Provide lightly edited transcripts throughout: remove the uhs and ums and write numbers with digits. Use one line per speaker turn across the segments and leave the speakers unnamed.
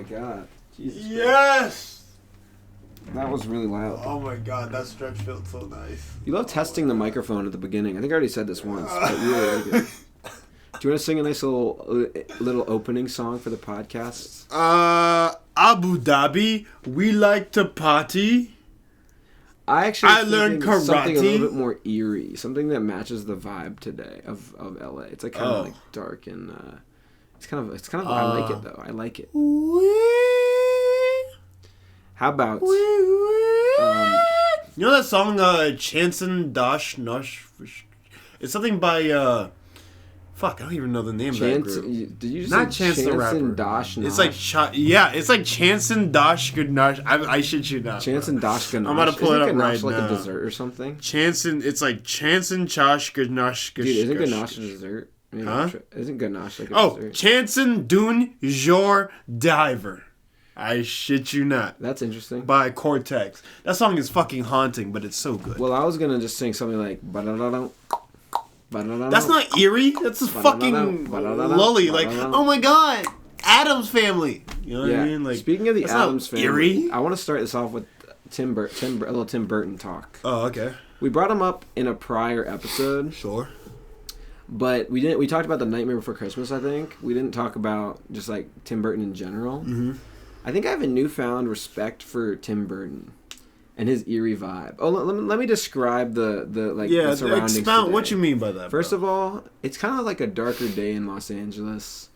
god. Jesus
yes!
Christ. That was really loud.
Oh my god, that stretch felt so nice.
You love testing the microphone at the beginning. I think I already said this once, but you really like it. Do you want to sing a nice little opening song for the podcast?
Abu Dhabi, we like to party.
I
learned karate.
Something a little bit more eerie, something that matches the vibe today of LA. It's like kind of like dark and it's kind of. I like it though. I like it. How about
you know that song Chanson Dash Nosh? It's something by fuck, I don't even know the name of that group.
Did you just
not
say
Chance the Rapper?
Dash
It's like it's like Chanson Dash Good Nosh. I shit you not.
Chanson Dash Good Nosh.
I'm gonna pull it up right
like
now.
A dessert or something?
Chanson, it's like Chanson Josh Good Nosh.
Dude, isn't ganache a dessert?
Huh?
Isn't ganache like a dessert?
Chanson Dune Jour Diver. I shit you not.
That's interesting.
By Cortex. That song is fucking haunting, but it's so good.
Well, I was gonna just sing something like
that's not eerie. That's just fucking lully. Like, oh my god, Addams Family. You know what I mean? Like,
speaking of the Addams Family,
eerie?
I want to start this off with a little Tim Burton talk.
Oh, okay.
We brought him up in a prior episode.
Sure.
But we didn't. We talked about The Nightmare Before Christmas. I think we didn't talk about just like Tim Burton in general.
Mm-hmm.
I think I have a newfound respect for Tim Burton and his eerie vibe. Oh, let me describe the surroundings.
Expound
today.
what you mean by that.
First of all, it's kind of like a darker day in Los Angeles.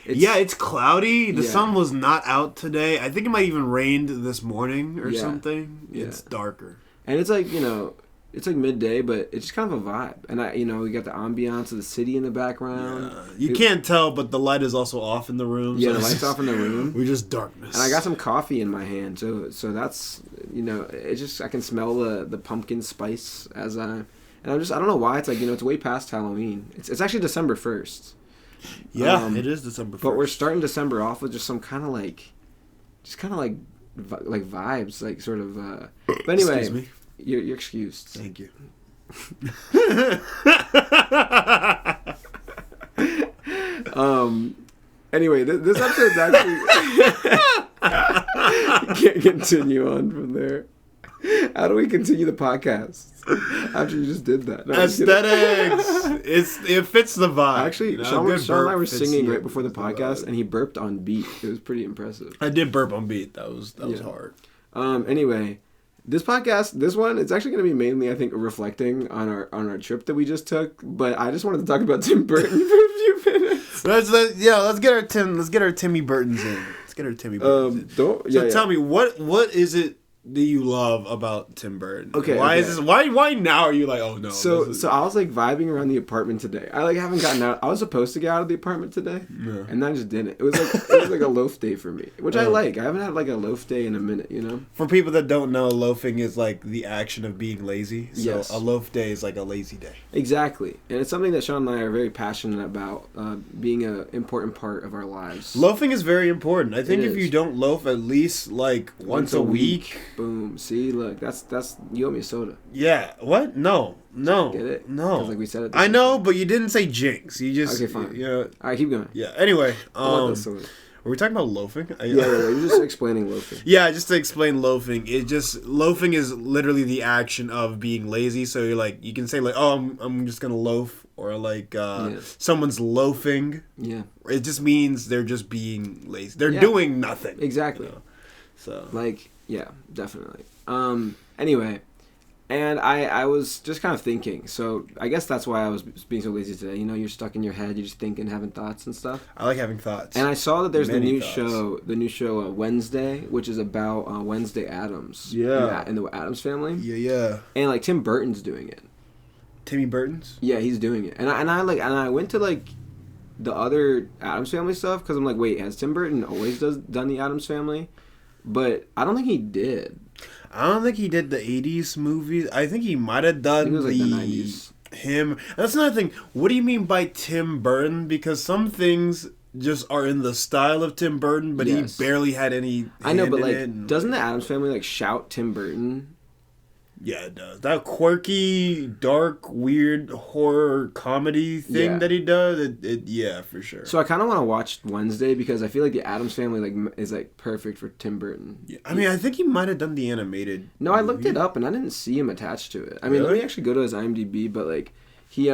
It's cloudy. The sun was not out today. I think it might even rained this morning or something. Yeah. It's darker.
And it's like, it's like midday, but it's just kind of a vibe. And we got the ambiance of the city in the background.
Yeah. You can't tell, but the light is also off in the room.
Yeah, the light's off in the room.
We're just darkness.
And I got some coffee in my hand, so that's, it just, I can smell the pumpkin spice I don't know why, it's like, it's way past Halloween. It's actually December 1st.
Yeah, it is December 1st.
But we're starting December off with just some kind of like vibes, like sort of, but anyway.
Excuse me.
You're excused.
Thank you.
Anyway, this episode's actually can't continue on from there. How do we continue the podcast after you just did that? No,
aesthetics. It fits the vibe.
Actually, Sean and I were singing right before the podcast, and he burped on beat. It was pretty impressive.
I did burp on beat. That was hard.
Anyway. This podcast, it's actually going to be mainly, I think, reflecting on our trip that we just took. But I just wanted to talk about Tim Burton for a few minutes.
Let's get our Timmy Burtons in. Let's get our Timmy Burtons in. Tell me, what is it that you love about Tim Burton?
Okay.
Is this? Why now are you like, oh no?
So I was like vibing around the apartment today. I like haven't gotten out. I was supposed to get out of the apartment today, and I just didn't. It was like a loaf day for me, which I like. I haven't had like a loaf day in a minute,
For people that don't know, loafing is like the action of being lazy. So
yes.
A loaf day is like a lazy day.
Exactly, and it's something that Sean and I are very passionate about, being an important part of our lives.
Loafing is very important. I think if you don't loaf at least like once a week.
Boom. See, look, that's you owe me a soda.
Yeah. What? No.
Get it?
No.
Like we said it.
I know, but you didn't say jinx. You just
okay. Fine.
Yeah.
All right, keep going.
Yeah. Anyway,
I want the soda.
Were we talking about loafing?
Yeah, you're just explaining loafing.
Yeah, just to explain loafing. Loafing is literally the action of being lazy. So you're like, you can say like, oh, I'm just gonna loaf, or like someone's loafing.
Yeah.
It just means they're just being lazy. They're doing nothing.
Exactly. So like, yeah, definitely. Anyway, and I was just kind of thinking. So I guess that's why I was being so lazy today. You're stuck in your head. You're just thinking, having thoughts and stuff.
I like having thoughts.
And I saw that there's the new show Wednesday, which is about Wednesday Addams.
Yeah.
In the Addams Family.
Yeah.
And like Tim Burton's doing it.
Timmy Burton's?
Yeah, he's doing it. And I went to like the other Addams Family stuff because I'm like, wait, has Tim Burton always done the Addams Family? But I don't think he did.
I don't think he did the 80s movies. I think he might have done
the 90s.
Him. That's another thing. What do you mean by Tim Burton? Because some things just are in the style of Tim Burton, but he barely had any.
I know, but like, doesn't the Addams Family like shout Tim Burton?
Yeah, it does. That quirky, dark, weird horror comedy thing that he does, yeah, for sure.
So I kind of want to watch Wednesday because I feel like the Addams Family is perfect for Tim Burton.
Yeah, I mean, I think he might have done the animated.
No, movie. I looked it up and I didn't see him attached to it. I mean, let me actually go to his IMDb, but like he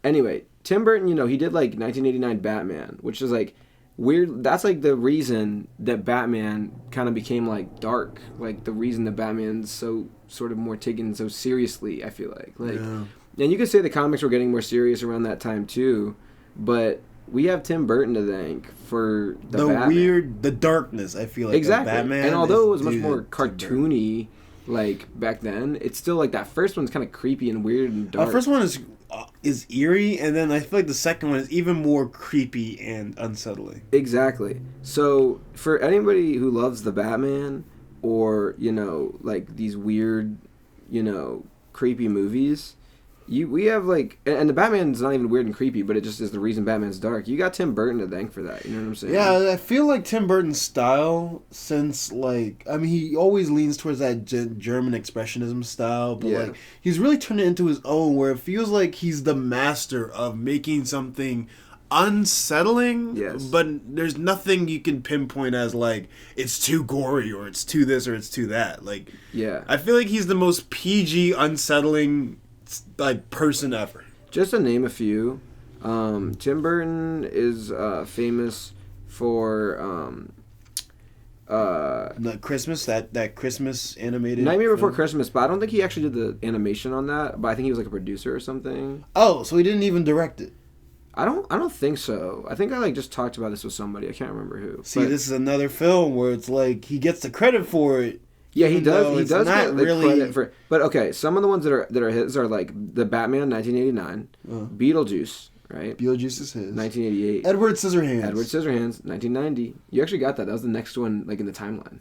anyway, Tim Burton, he did like 1989 Batman, which is like weird. That's like the reason that Batman kind of became like dark. Like the reason that Batman's so sort of more taken so seriously, I feel like. And you could say the comics were getting more serious around that time too, but we have Tim Burton to thank for the
darkness, I feel like.
Exactly.
Batman
and although it was much more cartoony, like back then, it's still like that first one's kind of creepy and weird and dark.
The first one is eerie, and then I feel like the second one is even more creepy and unsettling.
Exactly. So for anybody who loves the Batman, or like these weird, creepy movies, we have like, and the Batman's not even weird and creepy, but it just is the reason Batman's dark. You got Tim Burton to thank for that. You know what I'm saying?
Yeah, I feel like Tim Burton's style, since like, I mean, he always leans towards that German expressionism style, but like he's really turned it into his own, where it feels like he's the master of making something unsettling, but there's nothing you can pinpoint as like it's too gory or it's too this or it's too that. Like, I feel like he's the most PG unsettling like person ever.
Just to name a few, Tim Burton is famous for
the Christmas that Christmas animated
Nightmare Before Christmas, but I don't think he actually did the animation on that. But I think he was like a producer or something.
Oh, so he didn't even direct it.
I don't think so. I think I like just talked about this with somebody. I can't remember who.
See, this is another film where it's like he gets the credit for it.
Yeah, he does. He does get the credit for. But okay, some of the ones that are his are like the Batman 1989, Beetlejuice, right?
Beetlejuice is his.
1988.
Edward Scissorhands. 1990. You actually got that. That was the next one, like in the timeline.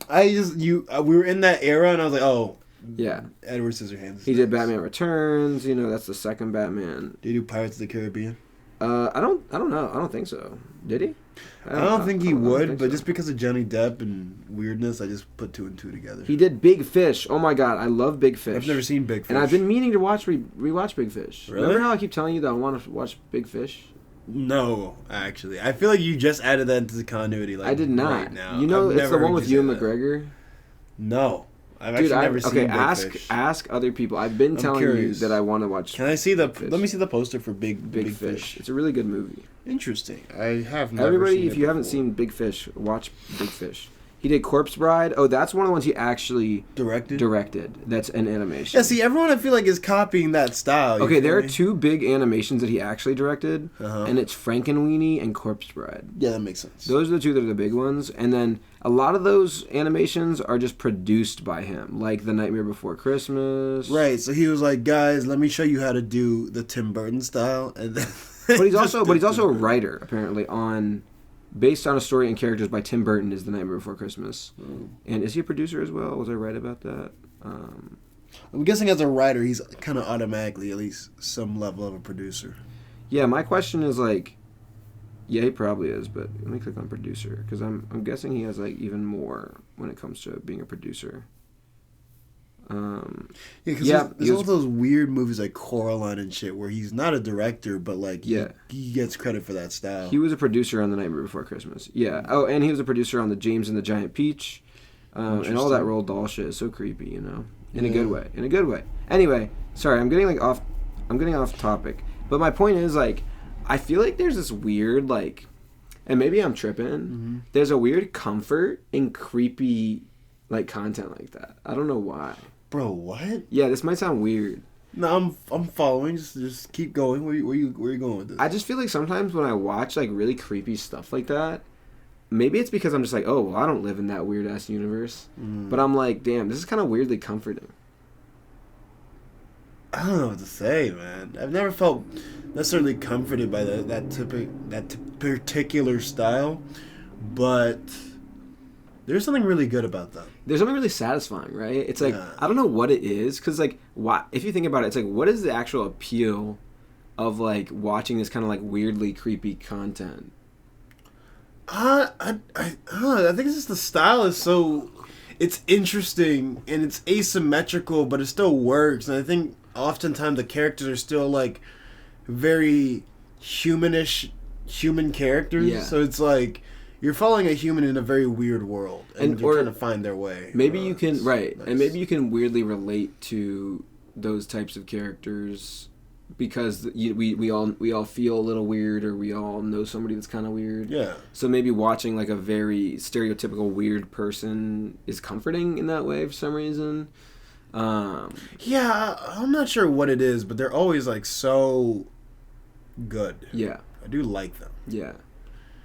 We were in that era, and I was like, oh.
Yeah.
Edward Scissorhands.
He did Batman Returns. That's the second Batman.
Did he do Pirates of the Caribbean?
I don't know. I don't think so. Did he?
I don't think he would, but just because of Johnny Depp and weirdness, I just put two and two together.
He did Big Fish. Oh my god, I love Big Fish.
I've never seen Big Fish.
And I've been meaning to rewatch Big Fish.
Really?
Remember how I keep telling you that I want to watch Big Fish?
No, actually. I feel like you just added that into the continuity. Like,
I did not.
Right now.
It's the one with Ewan McGregor?
No. I've actually never seen Big Fish.
Ask other people. I've been telling you that I want to watch.
Can I see let me see the poster for Big Fish.
It's a really good movie.
Interesting. I have never
Everybody,
seen
if you haven't seen Big Fish, watch Big Fish. He did Corpse Bride. Oh, that's one of the ones he actually directed. That's an animation.
Yeah, see, everyone I feel like is copying that style.
Okay, there are two big animations that he actually directed, and it's Frankenweenie and Corpse Bride.
Yeah, that makes sense.
Those are the two that are the big ones, and then a lot of those animations are just produced by him, like The Nightmare Before Christmas.
Right, so he was like, guys, let me show you how to do the Tim Burton style, and then...
But he's also a writer, apparently, based on a story and characters by Tim Burton is The Nightmare Before Christmas. And is he a producer as well? Was I right about that?
I'm guessing as a writer, he's kind of automatically at least some level of a producer.
Yeah, my question is like, yeah, he probably is, but let me click on producer, because I'm guessing he has like even more when it comes to being a producer.
There's all those weird movies like Coraline and shit where he's not a director, but like he gets credit for that style.
He was a producer on The Nightmare Before Christmas. Yeah. Oh, and he was a producer on the James and the Giant Peach, and all that Roald Dahl shit is so creepy, in a good way. In a good way. Anyway, sorry, I'm getting off topic, but my point is like, I feel like there's this weird like, and maybe I'm tripping. Mm-hmm. There's a weird comfort in creepy like content like that. I don't know why.
Bro, what?
Yeah, this might sound weird.
No, I'm following. Just keep going. Where you going with this?
I just feel like sometimes when I watch like really creepy stuff like that, maybe it's because I'm just like, oh, well, I don't live in that weird ass universe. But I'm like, damn, this is kind of weirdly comforting.
I don't know what to say, man. I've never felt necessarily comforted by that particular style, but there's something really good about them.
There's something really satisfying, right? It's like, I don't know what it is, because like, if you think about it, it's like, what is the actual appeal of like watching this kind of like weirdly creepy content?
I think it's just the style is so. it's interesting and it's asymmetrical, but it still works. And I think oftentimes the characters are still like very human characters. Yeah. So it's like you're following a human in a very weird world, and you're trying to find their way.
Maybe you can and maybe you can weirdly relate to those types of characters because we all feel a little weird, or we all know somebody that's kind of weird.
Yeah.
So maybe watching like a very stereotypical weird person is comforting in that way for some reason.
Yeah, I'm not sure what it is, but they're always like so good.
Yeah.
I do like them.
Yeah.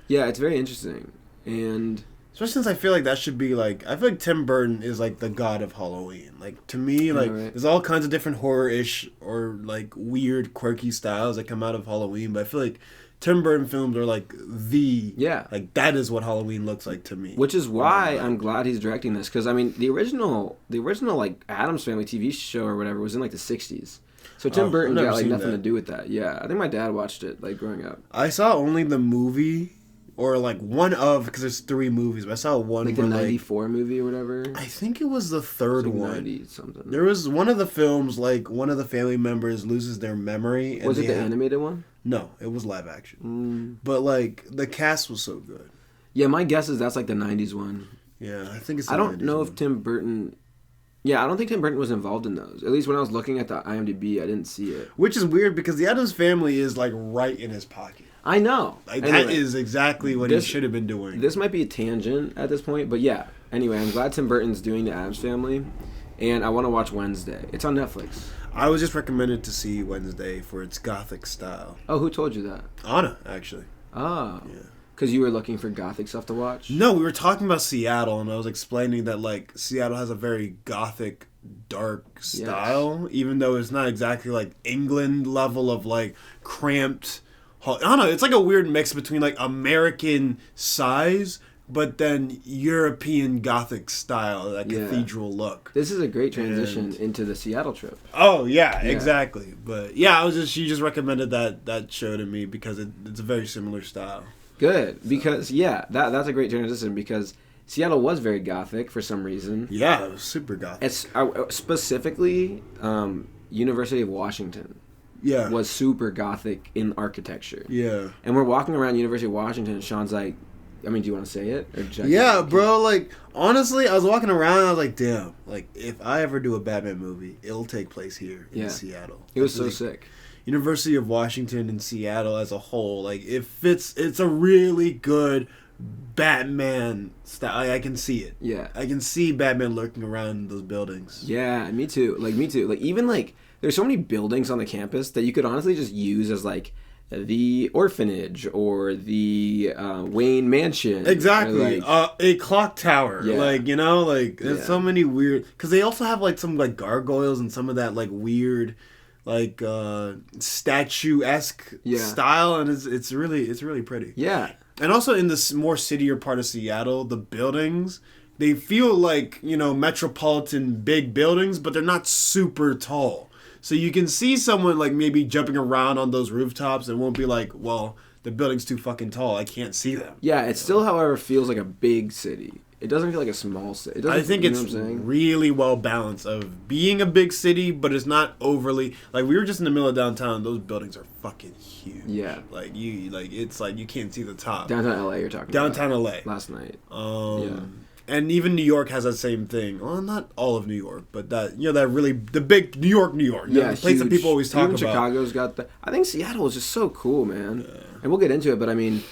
Yeah, it's very interesting. And
especially since I feel like that should be like, I feel like Tim Burton is like the god of Halloween. Like to me, like there's all kinds of different horror-ish or like weird, quirky styles that come out of Halloween, but I feel like Tim Burton films are like like that is what Halloween looks like to me.
Which is why I'm glad he's directing this, because I mean the original like Addams Family TV show or whatever was in like the 60s. So Tim Burton got like nothing to do with that. Yeah, I think my dad watched it like growing up.
I saw only the movie, or like one of, because there's 3 movies, but I saw one
like the 94 movie or whatever.
I think it was the third one.
90 something.
There was one of the films like one of the family members loses their memory. And
was it the animated one?
No, it was live action. But like the cast was so good.
Yeah, my guess is that's like the 90s one.
Yeah, I think it's.
I don't know if Tim Burton. Yeah, I don't think Tim Burton was involved in those. At least when I was looking at the IMDb, I didn't see it.
Which is weird because the Addams Family is like right in his pocket.
I know.
Like that is exactly what he should have been doing.
This might be a tangent at this point, but yeah. Anyway, I'm glad Tim Burton's doing the Addams Family, and I want to watch Wednesday. It's on Netflix.
I was just recommended to see Wednesday for its gothic style.
Oh, who told you that?
Anna, actually.
Oh. Yeah. Because you were looking for gothic stuff to watch?
No, we were talking about Seattle, and I was explaining that like Seattle has a very gothic, dark style, even though it's not exactly like England level of like cramped. I don't know. It's like a weird mix between like American size, but then European Gothic style, that cathedral look.
This is a great transition into the Seattle trip.
Oh yeah, exactly. But yeah, she just recommended that show to me because it's a very similar style.
Good, because that's a great transition because Seattle was very Gothic for some reason.
Yeah, it was super Gothic.
It's specifically University of Washington.
Yeah,
was super Gothic in architecture.
Yeah,
and we're walking around University of Washington, and Sean's like, I mean, do you want to say it?
Or bro. Like, honestly, I was walking around and I was like, damn. Like, if I ever do a Batman movie, it'll take place here in Seattle.
It was so sick.
University of Washington and Seattle as a whole, like, it's a really good Batman style. I can see it. Yeah. I can see Batman lurking around those buildings.
Yeah, me too. Like, even, like, there's so many buildings on the campus that you could honestly just use as, like, the orphanage or the Wayne Mansion.
Exactly. Like, a clock tower. Yeah. Like, you know, like, there's so many weird... Because they also have, like, some, like, gargoyles and some of that, like, weird, like, statue-esque style. And it's really pretty.
Yeah.
And also in this more cittier part of Seattle, the buildings... They feel like, you know, metropolitan big buildings, but they're not super tall. So you can see someone like maybe jumping around on those rooftops and won't be like, well, the building's too fucking tall. I can't see them.
Yeah, it still, however, feels like a big city. It doesn't feel like a small city.
I think it's really well balanced of being a big city, but it's not overly... Like, we were just in the middle of downtown. Those buildings are fucking huge. Yeah. It's like you can't see the top.
Downtown LA you're talking
Downtown
about.
LA.
Last night.
Yeah. And even New York has that same thing. Well, not all of New York, but that, you know, that really, the big New York.
Yeah,
the place that people always talk about.
Chicago's got the... I think Seattle is just so cool, man. Yeah. And we'll get into it, but I mean,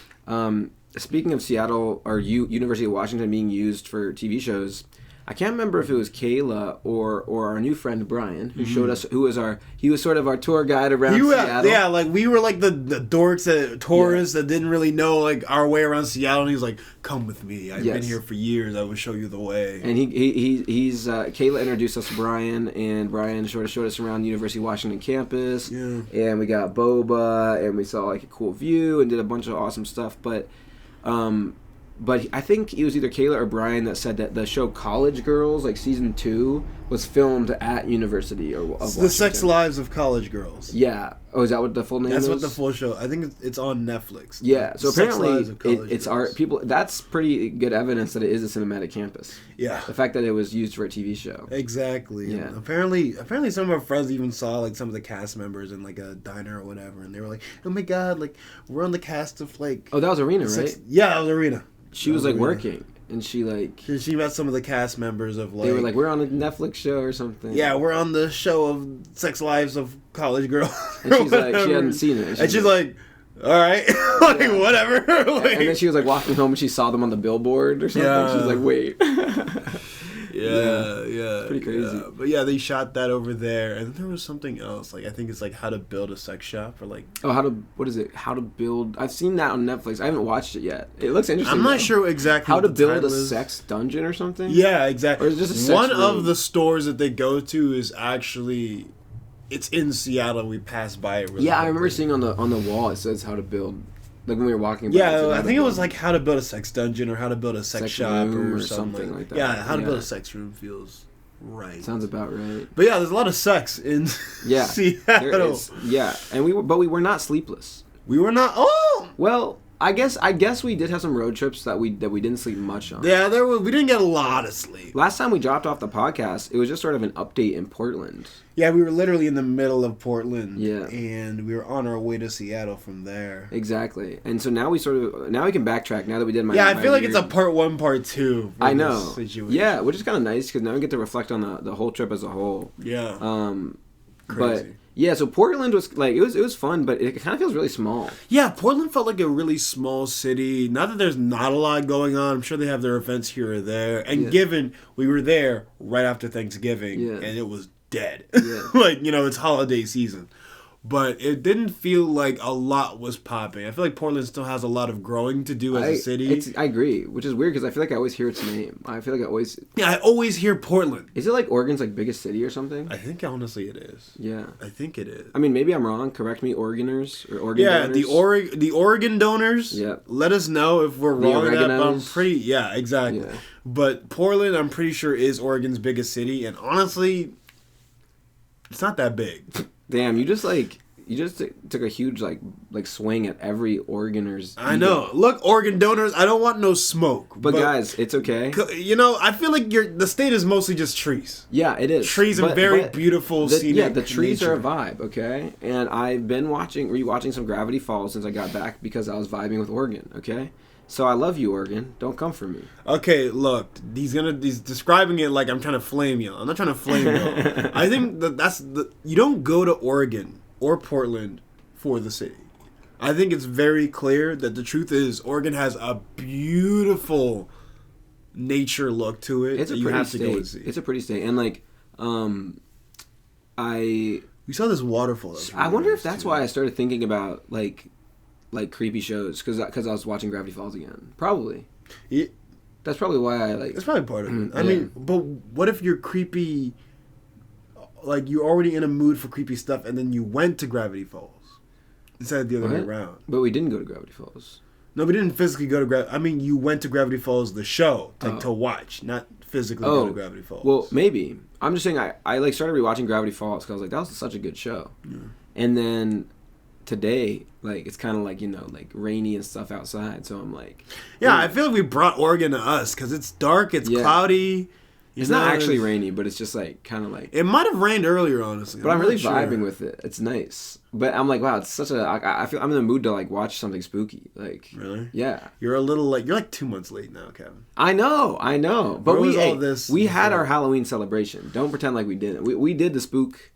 speaking of Seattle, or University of Washington being used for TV shows, I can't remember if it was Kayla or our new friend Brian who showed us, he was sort of our tour guide around Seattle.
Yeah, like we were like the dorks, tourists that didn't really know like our way around Seattle, and he was like, "Come with me. I've been here for years. I will show you the way."
And he's Kayla introduced us to Brian, and Brian sort of showed us around the University of Washington campus. Yeah. And we got boba, and we saw like a cool view, and did a bunch of awesome stuff, But I think it was either Kayla or Brian that said that the show College Girls, like season 2, was filmed at University of Washington.
The Sex Lives of College Girls.
Yeah. Oh, is that what the full name is?
That's what the full show. I think it's on Netflix.
Yeah, so
Sex
apparently
Lives of College
it's
Girls.
art. People. That's pretty good evidence that it is a cinematic campus.
Yeah.
The fact that it was used for a TV show.
Exactly.
Yeah.
And apparently some of our friends even saw like some of the cast members in like a diner or whatever, and they were like, "Oh my god, like we're on the cast of like."
Oh, that was Arena, right?
Yeah, that was Arena.
She was like working, and she like.
She met some of the cast members of like.
They were like, "We're on a Netflix show or something."
Yeah, we're on the show of Sex Lives of College Girls.
And she's like, she hadn't seen it,
and she's like, "All right, like whatever." Like,
and then she was like walking home, and she saw them on the billboard or something.
Yeah.
She was like, "Wait."
Yeah.
Pretty crazy.
Yeah. But yeah, they shot that over there, and then there was something else. Like I think it's like how to build a sex shop or like.
Oh, what is it? How to build? I've seen that on Netflix. I haven't watched it yet. It looks interesting.
I'm not sure exactly
how to
what the
build a
title is.
sex dungeon or something.
Yeah, exactly.
Or is it just a sex
One
room?
of the stores that they go to is actually, it's in Seattle. We passed by it. Really
Yeah, I
quickly.
remember seeing on the wall it says how to build. Like when we were walking. By,
Yeah, I think it was like how to build a sex dungeon or how to build a sex shop
room
or something like that. Yeah, how to build a sex room feels right.
Sounds about right.
But yeah, there's a lot of sex in
Yeah,
Seattle.
there is. Yeah, and we were not sleepless.
We were not. Oh,
well, I guess we did have some road trips that we didn't sleep much on.
yeah, we didn't get a lot of sleep.
Last time we dropped off the podcast, it was just sort of an update in Portland.
Yeah, we were literally in the middle of Portland.
Yeah.
And we were on our way to Seattle from there.
Exactly. And so now we can backtrack now that we did my.
Yeah, I
my
feel like
weird-
it's a part 1, part 2. For
I know.
this situation.
Yeah, which is kind of nice because now we get to reflect on the whole trip as a whole.
Yeah.
But
Crazy.
yeah, so Portland was like it was fun, but it kind of feels really small.
Yeah, Portland felt like a really small city. Not that there's not a lot going on. I'm sure they have their events here or there. And given we were there right after Thanksgiving, and it was dead.
Yeah.
Like, it's holiday season. But it didn't feel like a lot was popping. I feel like Portland still has a lot of growing to do as a city.
I agree, which is weird because I feel like I always hear its name. I feel like I always...
Yeah, I always hear Portland.
Is it like Oregon's like biggest city or something?
I think honestly it is.
Yeah.
I think it is.
I mean, maybe I'm wrong. Correct me, Oregoners or Oregon
Yeah,
donors.
the Oregon donors.
Yeah.
Let us know if we're
The
wrong. I'm
oreganos.
pretty. Yeah, exactly.
Yeah.
But Portland, I'm pretty sure is Oregon's biggest city, and honestly, it's not that big.
Damn, you just took a huge like swing at every Oregoner's.
I know. Look, Oregon donors, I don't want no smoke.
But guys, it's okay.
I feel like the state is mostly just trees.
Yeah, it is.
Trees and very beautiful scenic.
Yeah, the trees
nature.
are a vibe, okay? And I've been rewatching some Gravity Falls since I got back because I was vibing with Oregon, okay? So I love you, Oregon. Don't come for me.
Okay, look, he's describing it like I'm trying to flame you. I'm not trying to flame you. I think you don't go to Oregon or Portland for the city. I think it's very clear that the truth is Oregon has a beautiful nature look to it.
It's a
that you
pretty
have to go and
state.
see.
It's a pretty state, and
We saw this waterfall.
I wonder if that's why I started thinking about like creepy shows because I was watching Gravity Falls again. Probably.
Yeah.
That's probably why I like.
That's probably part of it. I
Yeah.
mean, but what if you're creepy? Like you're already in a mood for creepy stuff, and then you went to Gravity Falls instead of the other way around.
But we didn't go to Gravity Falls.
No, we didn't physically go to Gravity. I mean, you went to Gravity Falls, the show, to watch, not physically go to Gravity Falls.
Well, maybe. I'm just saying I like started rewatching Gravity Falls because I was like, that was such a good show. Yeah. And then today, like, it's kind of like, like rainy and stuff outside. So I'm like...
Yeah, I feel like we brought Oregon to us because it's dark, it's cloudy.
It's not actually rainy, but it's just like kind of like...
It might have rained earlier, honestly.
But I'm really vibing with it. It's nice. But I'm like, wow, it's such a... I feel I'm in the mood to like watch something spooky. Like,
really?
Yeah.
You're a little like... You're like 2 months late now, Kevin.
I know. But we had
before?
our Halloween celebration. Don't pretend like we didn't. We did the spook...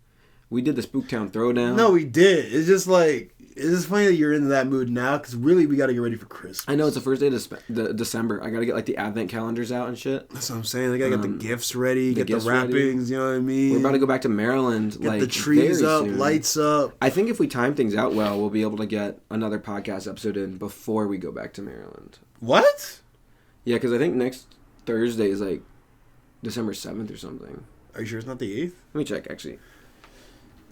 We did the Spooktown Throwdown.
No, we did. It's just like... It's just funny that you're in that mood now because really we got to get ready for Christmas.
I know, it's the first day of December. I got to get like the advent calendars out and shit.
That's what I'm saying. I got to get the gifts ready, get the wrappings, ready. You know what I mean?
We're about to go back to Maryland.
Get the trees up, soon. Lights up.
I think if we time things out well, we'll be able to get another podcast episode in before we go back to Maryland.
What?
Yeah, because I think next Thursday is like December 7th or something.
Are you sure it's not the 8th?
Let me check, actually.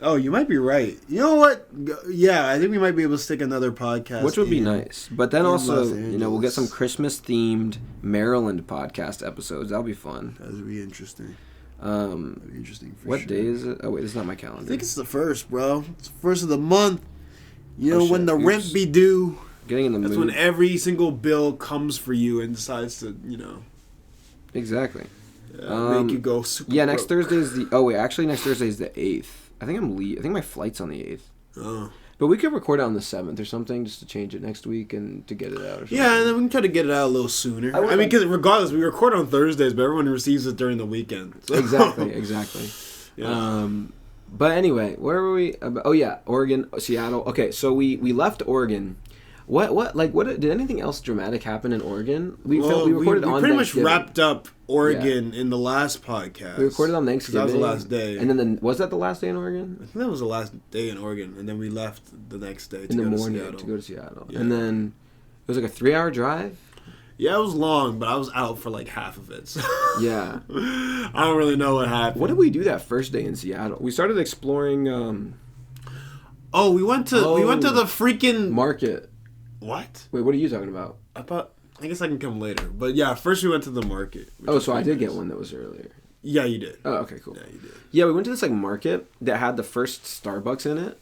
Oh, you might be right. You know what? Yeah, I think we might be able to stick another podcast.
Which would be nice. But then also, we'll get some Christmas-themed Maryland podcast episodes. That'll be fun.
That would be interesting. That'd be interesting.
What day is it? Oh wait, it's not my calendar.
I think it's the 1st, bro. It's the 1st of the month. You know when the rent be due.
Getting in the mood.
That's when every single bill comes for you and decides to,
Exactly.
Make you go super
Yeah, next
broke.
Thursday is next Thursday is the 8th. I think I think my flight's on the 8th.
Oh.
But we could record it on the 7th or something just to change it next week and to get it out or something.
Yeah, and then we can try to get it out a little sooner. I mean, because regardless, we record on Thursdays, but everyone receives it during the weekend. So.
Exactly. Yeah. But anyway, where were we? Oh yeah, Oregon, Seattle. Okay, so we left Oregon. What did anything else dramatic happen in Oregon? We recorded on
pretty much wrapped up Oregon in the last podcast.
We recorded on Thanksgiving.
That was the last day.
And then was that the last day in Oregon?
I think that was the last day in Oregon, and then we left the next day
to go to Seattle.
Yeah.
And then it was like a 3-hour drive.
Yeah, it was long, but I was out for like half of it. So.
Yeah.
I don't really know what happened.
What did we do that first day in Seattle? We started exploring.
We went to the freaking
market.
What?
Wait, what are you talking about?
I guess I can come later. But yeah, first we went to the market.
So I did get one that was earlier.
Yeah, you did.
Oh, okay, cool.
Yeah, you did.
Yeah, we went to this like market that had the first Starbucks in it,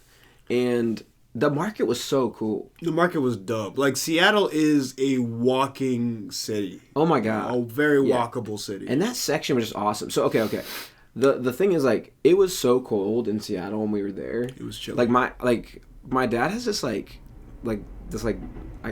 and the market was so cool.
The market was dope. Like, Seattle is a walking city.
Oh my god.
A very walkable city.
And that section was just awesome. So okay. The thing is, like, it was so cold in Seattle when we were there.
It was chilly.
Like my dad has this I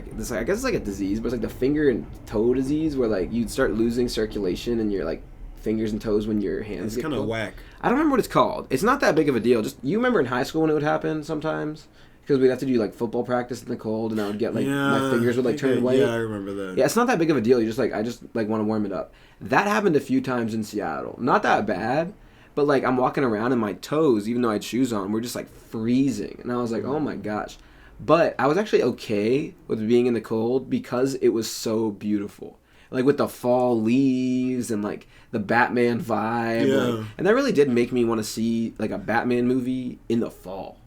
guess it's like a disease, but it's like the finger and toe disease where like you start losing circulation in your like fingers and toes when your hands get
kind of
cold.
whack.
I don't remember what it's called. It's not that big of a deal. Just you remember in high school when it would happen sometimes because we'd have to do like football practice in the cold and I would get like my fingers would like turn white.
Yeah, I remember that.
Yeah, it's not that big of a deal. You just like I just like want to warm it up. That happened a few times in Seattle. Not that bad, but like I'm walking around and my toes, even though I had shoes on, were just like freezing, and I was like, oh my gosh. But I was actually okay with being in the cold because it was so beautiful. Like with the fall leaves and like the Batman vibe.
Yeah.
Like, and that really did make me want to see like a Batman movie in the fall.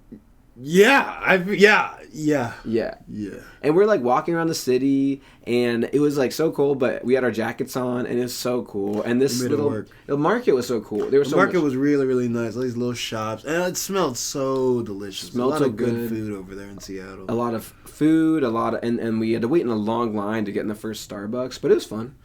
Yeah.
Yeah.
Yeah.
And we're like walking around the city and it was like so cold, but we had our jackets on and it was so cool. And this the market was so cool. The
market was really, really nice. All these little shops. And it smelled so delicious.
Smelled
a lot
so
of
good
food over there in Seattle.
A lot of food, and we had to wait in a long line to get in the first Starbucks, but it was fun.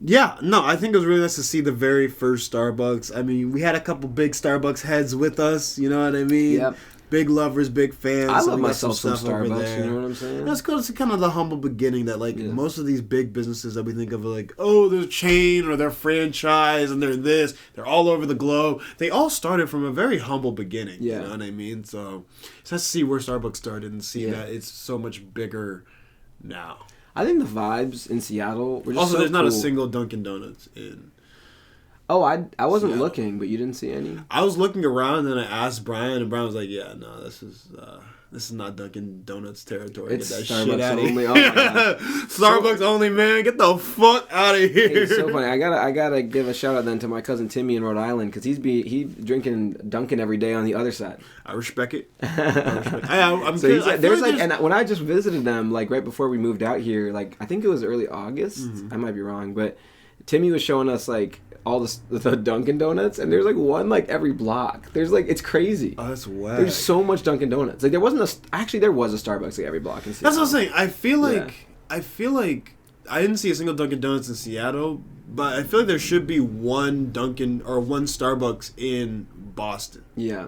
Yeah, no, I think it was really nice to see the very first Starbucks. I mean, we had a couple big Starbucks heads with us, you know what I mean?
Yep.
Big lovers, big fans.
I love myself some Starbucks, you know what I'm saying?
That's cool. It's kind of the humble beginning that, like, most of these big businesses that we think of are like, oh, they're a chain or they're franchise and they're this. They're all over the globe. They all started from a very humble beginning, you know what I mean? So it's nice to see where Starbucks started and see that it's so much bigger now.
I think the vibes in Seattle were just
also,
so
there's not
cool.
a single Dunkin' Donuts in
Oh, I wasn't
Seattle.
Looking, but you didn't see any?
I was looking around, and I asked Brian, and Brian was like, yeah, no, this is not Dunkin' Donuts territory.
It's
Get that
Starbucks
shit out of
only.
here.
Oh my God.
Starbucks only, man. Get the fuck out of here.
Hey, it's so funny. I gotta give a shout out then to my cousin Timmy in Rhode Island because he's drinking Dunkin' every day on the other side.
I respect it. I'm
so
good.
there's like, and when I just visited them, like right before we moved out here, like I think it was early August. I might be wrong, but Timmy was showing us like all the Dunkin' Donuts, and there's like one like every block. There's like it's crazy.
Oh, that's whack.
There's so much Dunkin' Donuts. Like there was a Starbucks like every block in Seattle.
That's what I'm saying. I feel like I didn't see a single Dunkin' Donuts in Seattle, but I feel like there should be one Dunkin' or one Starbucks in Boston.
Yeah.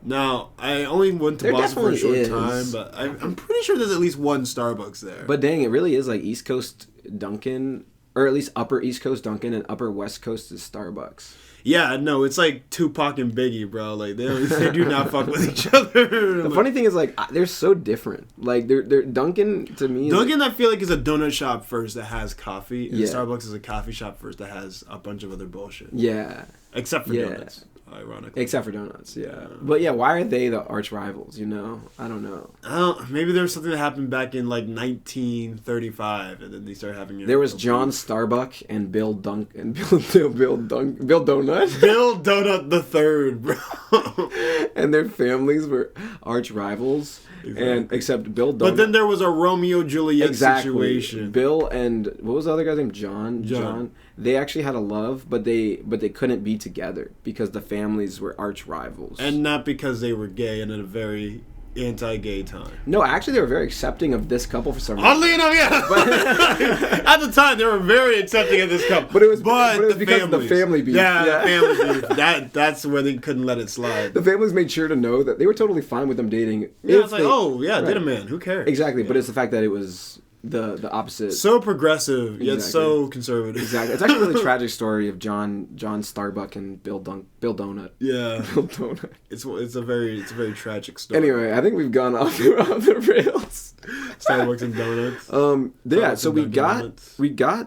Now, I only went to
There
Boston for a short
definitely
time,
is.
but I'm pretty sure there's at least one Starbucks there.
But dang, it really is like East Coast Dunkin', or at least Upper East Coast Dunkin', and Upper West Coast is Starbucks.
Yeah, no, it's like Tupac and Biggie, bro. Like they do not fuck with each other.
The funny thing is, like, they're so different. Like, they're Dunkin' to me.
Dunkin', I feel like, is a donut shop first that has coffee, and Starbucks is a coffee shop first that has a bunch of other bullshit.
Yeah.
Except for donuts. ironically.
Except for donuts, yeah. But yeah, why are they the arch rivals, you know? I don't know.
Maybe there was something that happened back in like 1935, and then they started having...
There was John Starbuck and Bill Donut.
Bill Donut the Third, bro.
And their families were arch rivals. Exactly. And except Bill Donut.
But then there was a Romeo Juliet situation.
Bill and what was the other guy's name? John. They actually had a love, but they couldn't be together because the families were arch rivals.
And not because they were gay and in a very anti-gay time.
No, actually they were very accepting of this couple for some reason.
Oddly enough, yeah. At the time, they were very accepting of this couple.
But it was because of the family beef.
Yeah. Family beef. That's where they couldn't let it slide.
The families made sure to know that they were totally fine with them dating.
Yeah, it's like, date a man. Who cares?
Exactly, but it's the fact that it was the opposite.
So progressive, yet so conservative.
Exactly. It's actually a really tragic story of John Starbuck and Bill Donut.
Yeah.
Bill Donut.
It's a very tragic story.
Anyway, I think we've gone off the rails.
Starbucks and donuts.
So we got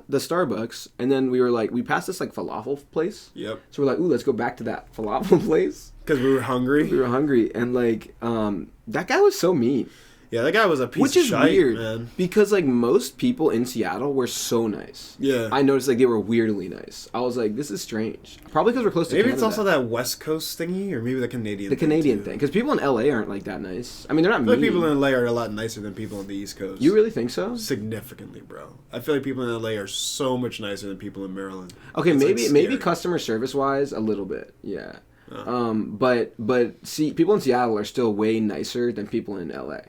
the Starbucks, and then we passed this like falafel place.
Yep.
So we're like, ooh, let's go back to that falafel place
because we were hungry.
And like that guy was so mean.
Yeah, that guy was a piece of shit,
weird,
man.
Because like most people in Seattle were so nice.
Yeah.
I noticed like they were weirdly nice. I was like, this is strange. Probably because we're close to Canada.
Maybe it's also that West Coast thingy, or maybe the Canadian thing.
The Canadian thing. Because people in LA aren't like that nice. I mean, they're not mean.
I feel like people in LA are a lot nicer than people on the East Coast.
You really think so?
Significantly, bro. I feel like people in LA are so much nicer than people in Maryland.
Okay, maybe customer service wise a little bit. Yeah. But see, people in Seattle are still way nicer than people in LA.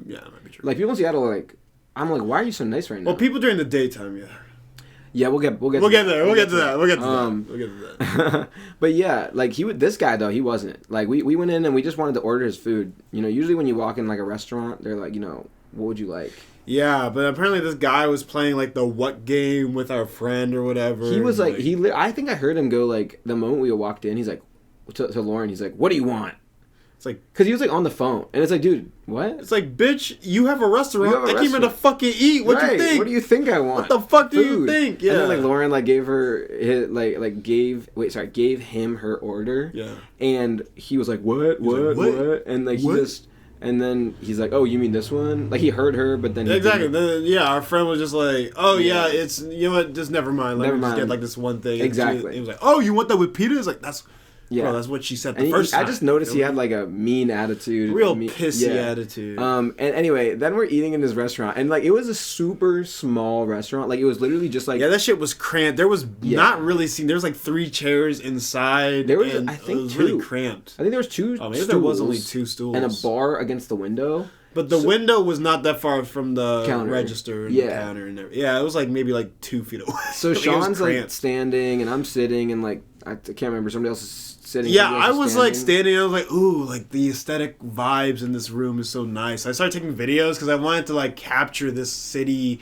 Yeah, that might be true.
Like people in Seattle are like, I'm like, why are you so nice right now?
Well, people during the daytime, yeah.
Yeah, we'll get there.
We'll get to that.
But yeah, like this guy though, he wasn't. Like we went in and we just wanted to order his food. You know, usually when you walk in like a restaurant, they're like, you know, what would you like?
Yeah, but apparently this guy was playing like the what game with our friend or whatever.
He was like I think I heard him go like the moment we walked in, he's like to Lauren, he's like, what do you want? It's like, because he was like on the phone, and it's like, dude, what?
It's like, bitch, you have a restaurant. I came here to fucking eat. What you think?
What do you think I want?
What the fuck do you think? Yeah.
And then like Lauren like gave her his, gave him her order.
Yeah.
And he was like, what? And like and then he's like, oh, you mean this one? Like he heard her, but then
exactly. Then our friend was just like, oh yeah, it's you know what? Just never mind. Let me just get like this one thing.
Exactly.
He was like, oh, you want that with pita? It's like that's.
Yeah,
bro, that's what she said the first time.
I just noticed he had like a mean attitude,
real pissy attitude.
And anyway, then we're eating in this restaurant, and like it was a super small restaurant. Like it was literally just like
that shit was cramped. There was not really seen. There was like 3 chairs inside.
There was I think it was
2. Really cramped.
I think there was 2.
Oh, maybe there was only 2 stools
and a bar against the window.
But the window was not that far from the register and the counter and everything. Yeah, it was like maybe like 2 feet away.
So Sean's like standing, and I'm sitting, and like I can't remember, somebody else is sitting.
Yeah, I was like standing. I was like, ooh, like the aesthetic vibes in this room is so nice. I started taking videos because I wanted to like capture this city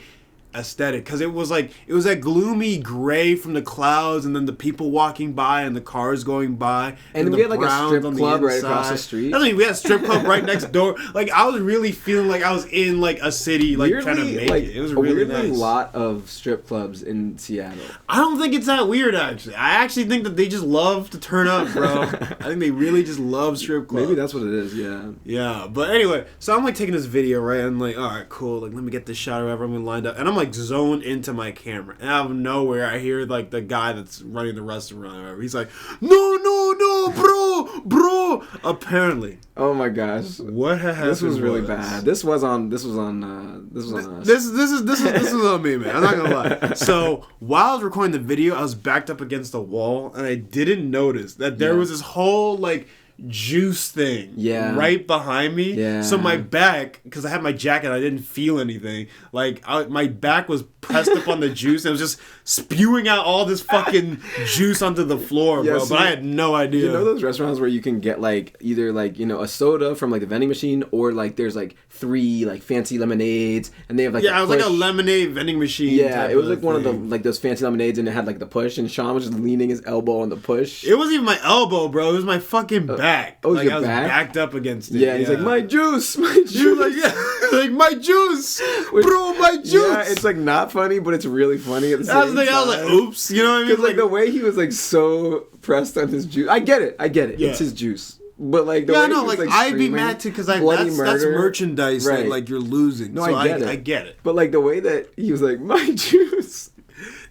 aesthetic because it was that gloomy gray from the clouds and then the people walking by and the cars going by
and we had like a strip club right across the street.
I mean, we had a strip club right next door. Like I was really feeling like I was in like a city, like trying to make it. It was really nice.
A lot of strip clubs in Seattle.
I don't think it's that weird actually. I actually think that they just love to turn up, bro. I think they really just love strip clubs.
Maybe that's what it is. Yeah.
Yeah, but anyway, so I'm like taking this video, right? I'm like, all right, cool. Like let me get this shot or whatever. I'm lined up, and I'm like zoned into my camera, and out of nowhere I hear like the guy that's running the restaurant or whatever. He's like, no, bro. Apparently.
Oh my gosh.
What happened?
This was really bad. This was on us. This is
on me, man. I'm not gonna lie. So while I was recording the video, I was backed up against the wall, and I didn't notice that there was this whole like juice thing right behind me. Yeah. So my back, because I had my jacket, I didn't feel anything. Like my back was pressed up on the juice, and it was just spewing out all this fucking juice onto the floor, bro. So but I had no idea.
You know those restaurants where you can get like either like, you know, a soda from like the vending machine, or like there's like 3 like fancy lemonades, and they have like
it was like a lemonade vending machine.
Yeah, it was like one of the like those fancy lemonades, and it had like the push, and Sean was just leaning his elbow on the push.
It wasn't even my elbow, bro. It was my fucking back. back.
Oh,
like,
your
I was
back?
backed up against it.
Yeah, and he's like, my juice, my juice.
You're like, yeah, like, my juice, bro, my juice.
Yeah, it's like not funny, but it's really funny at the same time.
I was like, oops, you know what I mean?
Because like the way he was like so pressed on his juice. I get it. Yeah. It's his juice. But like the way he was, like
I'd be mad too because that's merchandise that like you're losing.
No,
so
I get it. But like the way that he was like, my juice.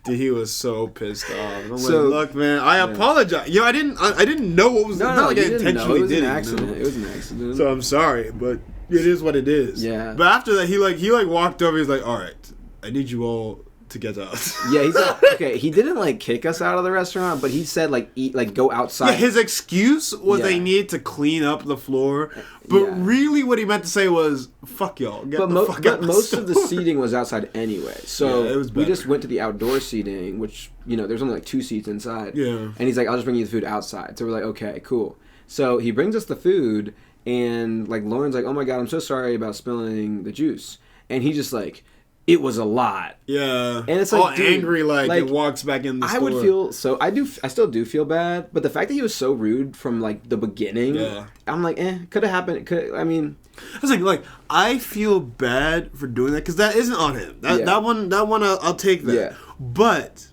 Dude, he was so pissed off. And I'm like, look, man, I apologize. I didn't know what was.
No,
not like I intentionally
did
it.
An accident. It was an accident.
So I'm sorry, but it is what it is.
Yeah.
But after that, he walked over. He's like, all right, I need you all to get out.
Yeah, he's like, okay. He didn't like kick us out of the restaurant, but he said like go outside.
Yeah, his excuse was they needed to clean up the floor, but really what he meant to say was fuck y'all. But
most of the seating was outside anyway, so we just went to the outdoor seating, which there's only like 2 seats inside.
Yeah,
and he's like, I'll just bring you the food outside. So we're like, okay, cool. So he brings us the food, and like Lauren's like, oh my god, I'm so sorry about spilling the juice, and he just like. It was a lot.
Yeah.
And it's like
all angry like it walks back in the store.
I would feel so I still do feel bad, but the fact that he was so rude from like the beginning, I'm like, could have happened. I mean,
I was like I feel bad for doing that cuz that isn't on him. That one I'll take that.
Yeah.
But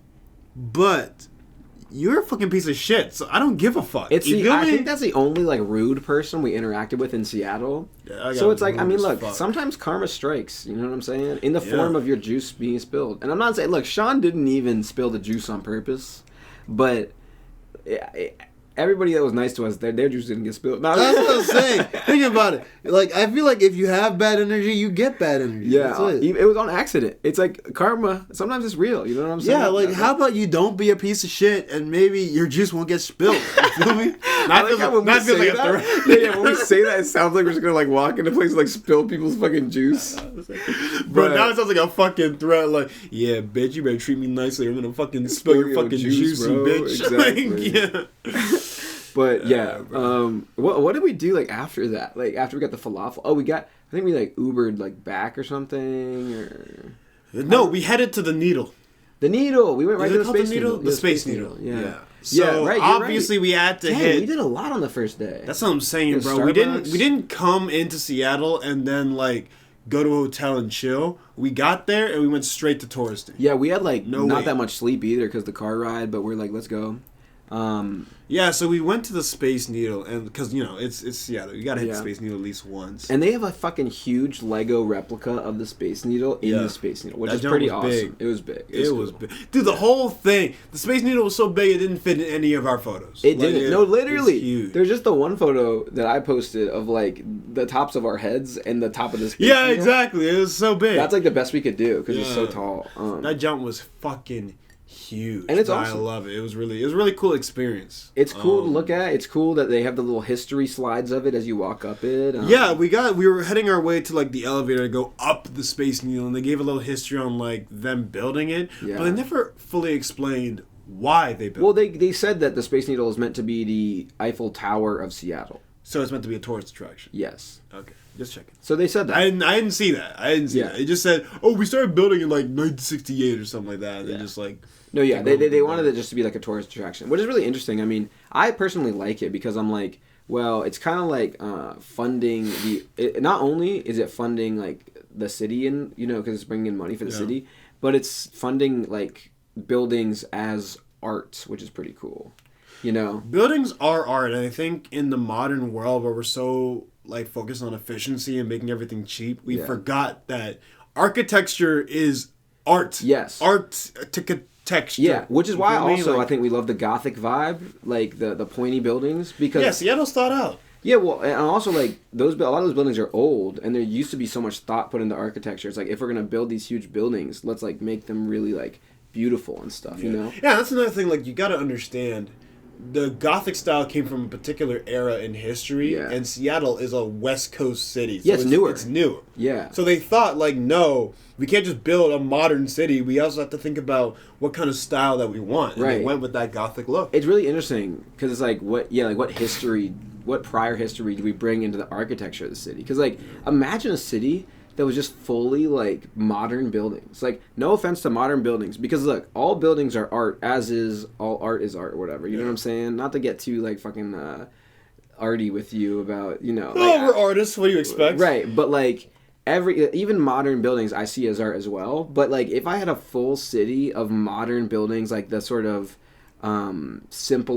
you're a fucking piece of shit, so I don't give a fuck.
I think that's the only like rude person we interacted with in Seattle. Yeah, so it's like, I mean, look, sometimes karma strikes. You know what I'm saying? In the form of your juice being spilled. And I'm not saying, look, Sean didn't even spill the juice on purpose, but everybody that was nice to us, their juice didn't get spilled. No,
that's what I'm saying. Think about it. Like, I feel like if you have bad energy, you get bad energy.
Yeah, it was on accident. It's like karma. Sometimes it's real. You know what I'm saying?
Yeah, like how about you don't be a piece of shit and maybe your juice won't get spilled. You feel me?
When we say that, it sounds like we're just gonna like walk into places like spill people's fucking juice.
Bro, now it sounds like a fucking threat. Like, yeah, bitch, you better treat me nicely. I'm gonna fucking spill your fucking juicy bitch.
Exactly. But what did we do like after that? Like after we got the falafel? Oh, I think we like Ubered like back or something. Or
no, we headed to the Needle.
The Needle. We went right to the Space
Needle. The Space Needle.
Yeah.
So obviously we had to hit.
We did a lot on the first day.
That's what I'm saying, bro.
Starbucks.
We didn't come into Seattle and then like go to a hotel and chill. We got there and we went straight to touristing.
Yeah, we had like not that much sleep either because the car ride, but we're like, let's go.
So we went to the Space Needle, and because it's Seattle, you gotta hit the Space Needle at least once.
And they have a fucking huge Lego replica of the Space Needle in the Space Needle, which is pretty awesome.
Big.
It was big.
It was big, dude. The whole thing, the Space Needle was so big it didn't fit in any of our photos.
It didn't. No, literally. Huge. There's just the one photo that I posted of like the tops of our heads and the top of the Space Needle.
Yeah, exactly. It was so big.
That's like the best we could do because it's so tall.
That jump was fucking huge,
and it's awesome.
I love it. It was really cool experience.
It's cool to look at. It's cool that they have the little history slides of it as you walk up it.
We were heading our way to like the elevator to go up the Space Needle, and they gave a little history on like them building it, but they never fully explained why they built it.
Well, they said that the Space Needle is meant to be the Eiffel Tower of Seattle.
So it's meant to be a tourist attraction.
Yes.
Okay. Just checking.
So they said that.
I didn't see that. That. It just said, we started building in like 1968 or something like that. They just like...
No, yeah. They wanted it just to be like a tourist attraction, which is really interesting. I mean, I personally like it because I'm like, well, it's kind of like funding not only is it funding like the city and, because it's bringing in money for the city, but it's funding like buildings as art, which is pretty cool.
Buildings are art, and I think in the modern world where we're so like focused on efficiency and making everything cheap, we forgot that architecture is art.
Yes.
Architecture.
Yeah, which is why also I think we love the Gothic vibe, like the pointy buildings, because
Seattle's thought out.
Yeah, well, and also like a lot of those buildings are old, and there used to be so much thought put into architecture. It's like if we're gonna build these huge buildings, let's like make them really like beautiful and stuff.
Yeah, that's another thing. Like you got to understand. The Gothic style came from a particular era in history, and Seattle is a West Coast city. So
it's newer.
It's newer.
Yeah.
So they thought, like, no, we can't just build a modern city. We also have to think about what kind of style that we want. And they went with that Gothic look.
It's really interesting because it's like, what prior history do we bring into the architecture of the city? Because, like, imagine a city that was just fully like modern buildings. Like, no offense to modern buildings, because look, all buildings are art, as is all art is art or whatever. You know what I'm saying? Not to get too like fucking arty with you about, you know.
Like, we're artists. What do you expect?
Right, but like even modern buildings I see as art as well. But like if I had a full city of modern buildings, like the sort of simple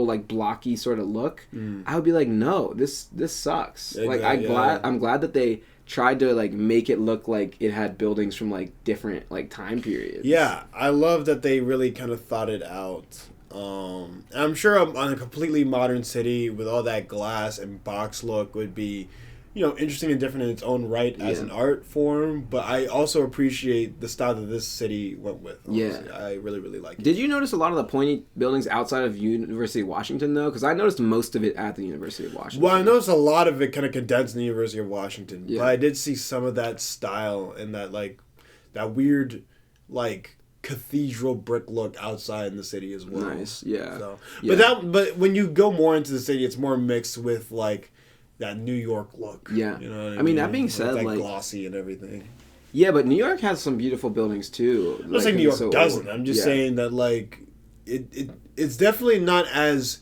like blocky sort of look, I would be like, no, this sucks. Exactly, like I'm glad that they tried to like make it look like it had buildings from like different like time periods.
Yeah, I love that they really kind of thought it out. I'm sure on a completely modern city with all that glass and box look would be, you know, interesting and different in its own right as an art form. But I also appreciate the style that this city went with. Honestly. Yeah, I really, really like it.
Did you notice a lot of the pointy buildings outside of University of Washington though? Because I noticed most of it at the University of Washington.
Well, I noticed a lot of it kind of condensed in the University of Washington. Yeah. But I did see some of that style and that like that weird like cathedral brick look outside in the city as well.
Nice, yeah.
So, yeah. But when you go more into the city, it's more mixed with like that New York look.
Yeah,
you know what
I mean that being said,
like glossy and everything.
Yeah, but New York has some beautiful buildings too.
I'm not saying New York doesn't. I'm just saying that like it's definitely not as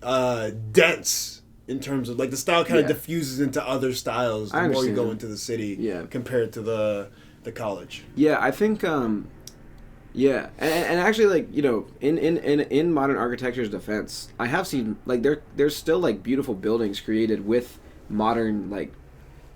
dense in terms of like the style kind of diffuses into other styles the more you go into the city. Yeah. Compared to the college.
Yeah, I think. Yeah, and actually, like, you know, in modern architecture's defense, I have seen, like, there's still, like, beautiful buildings created with modern, like,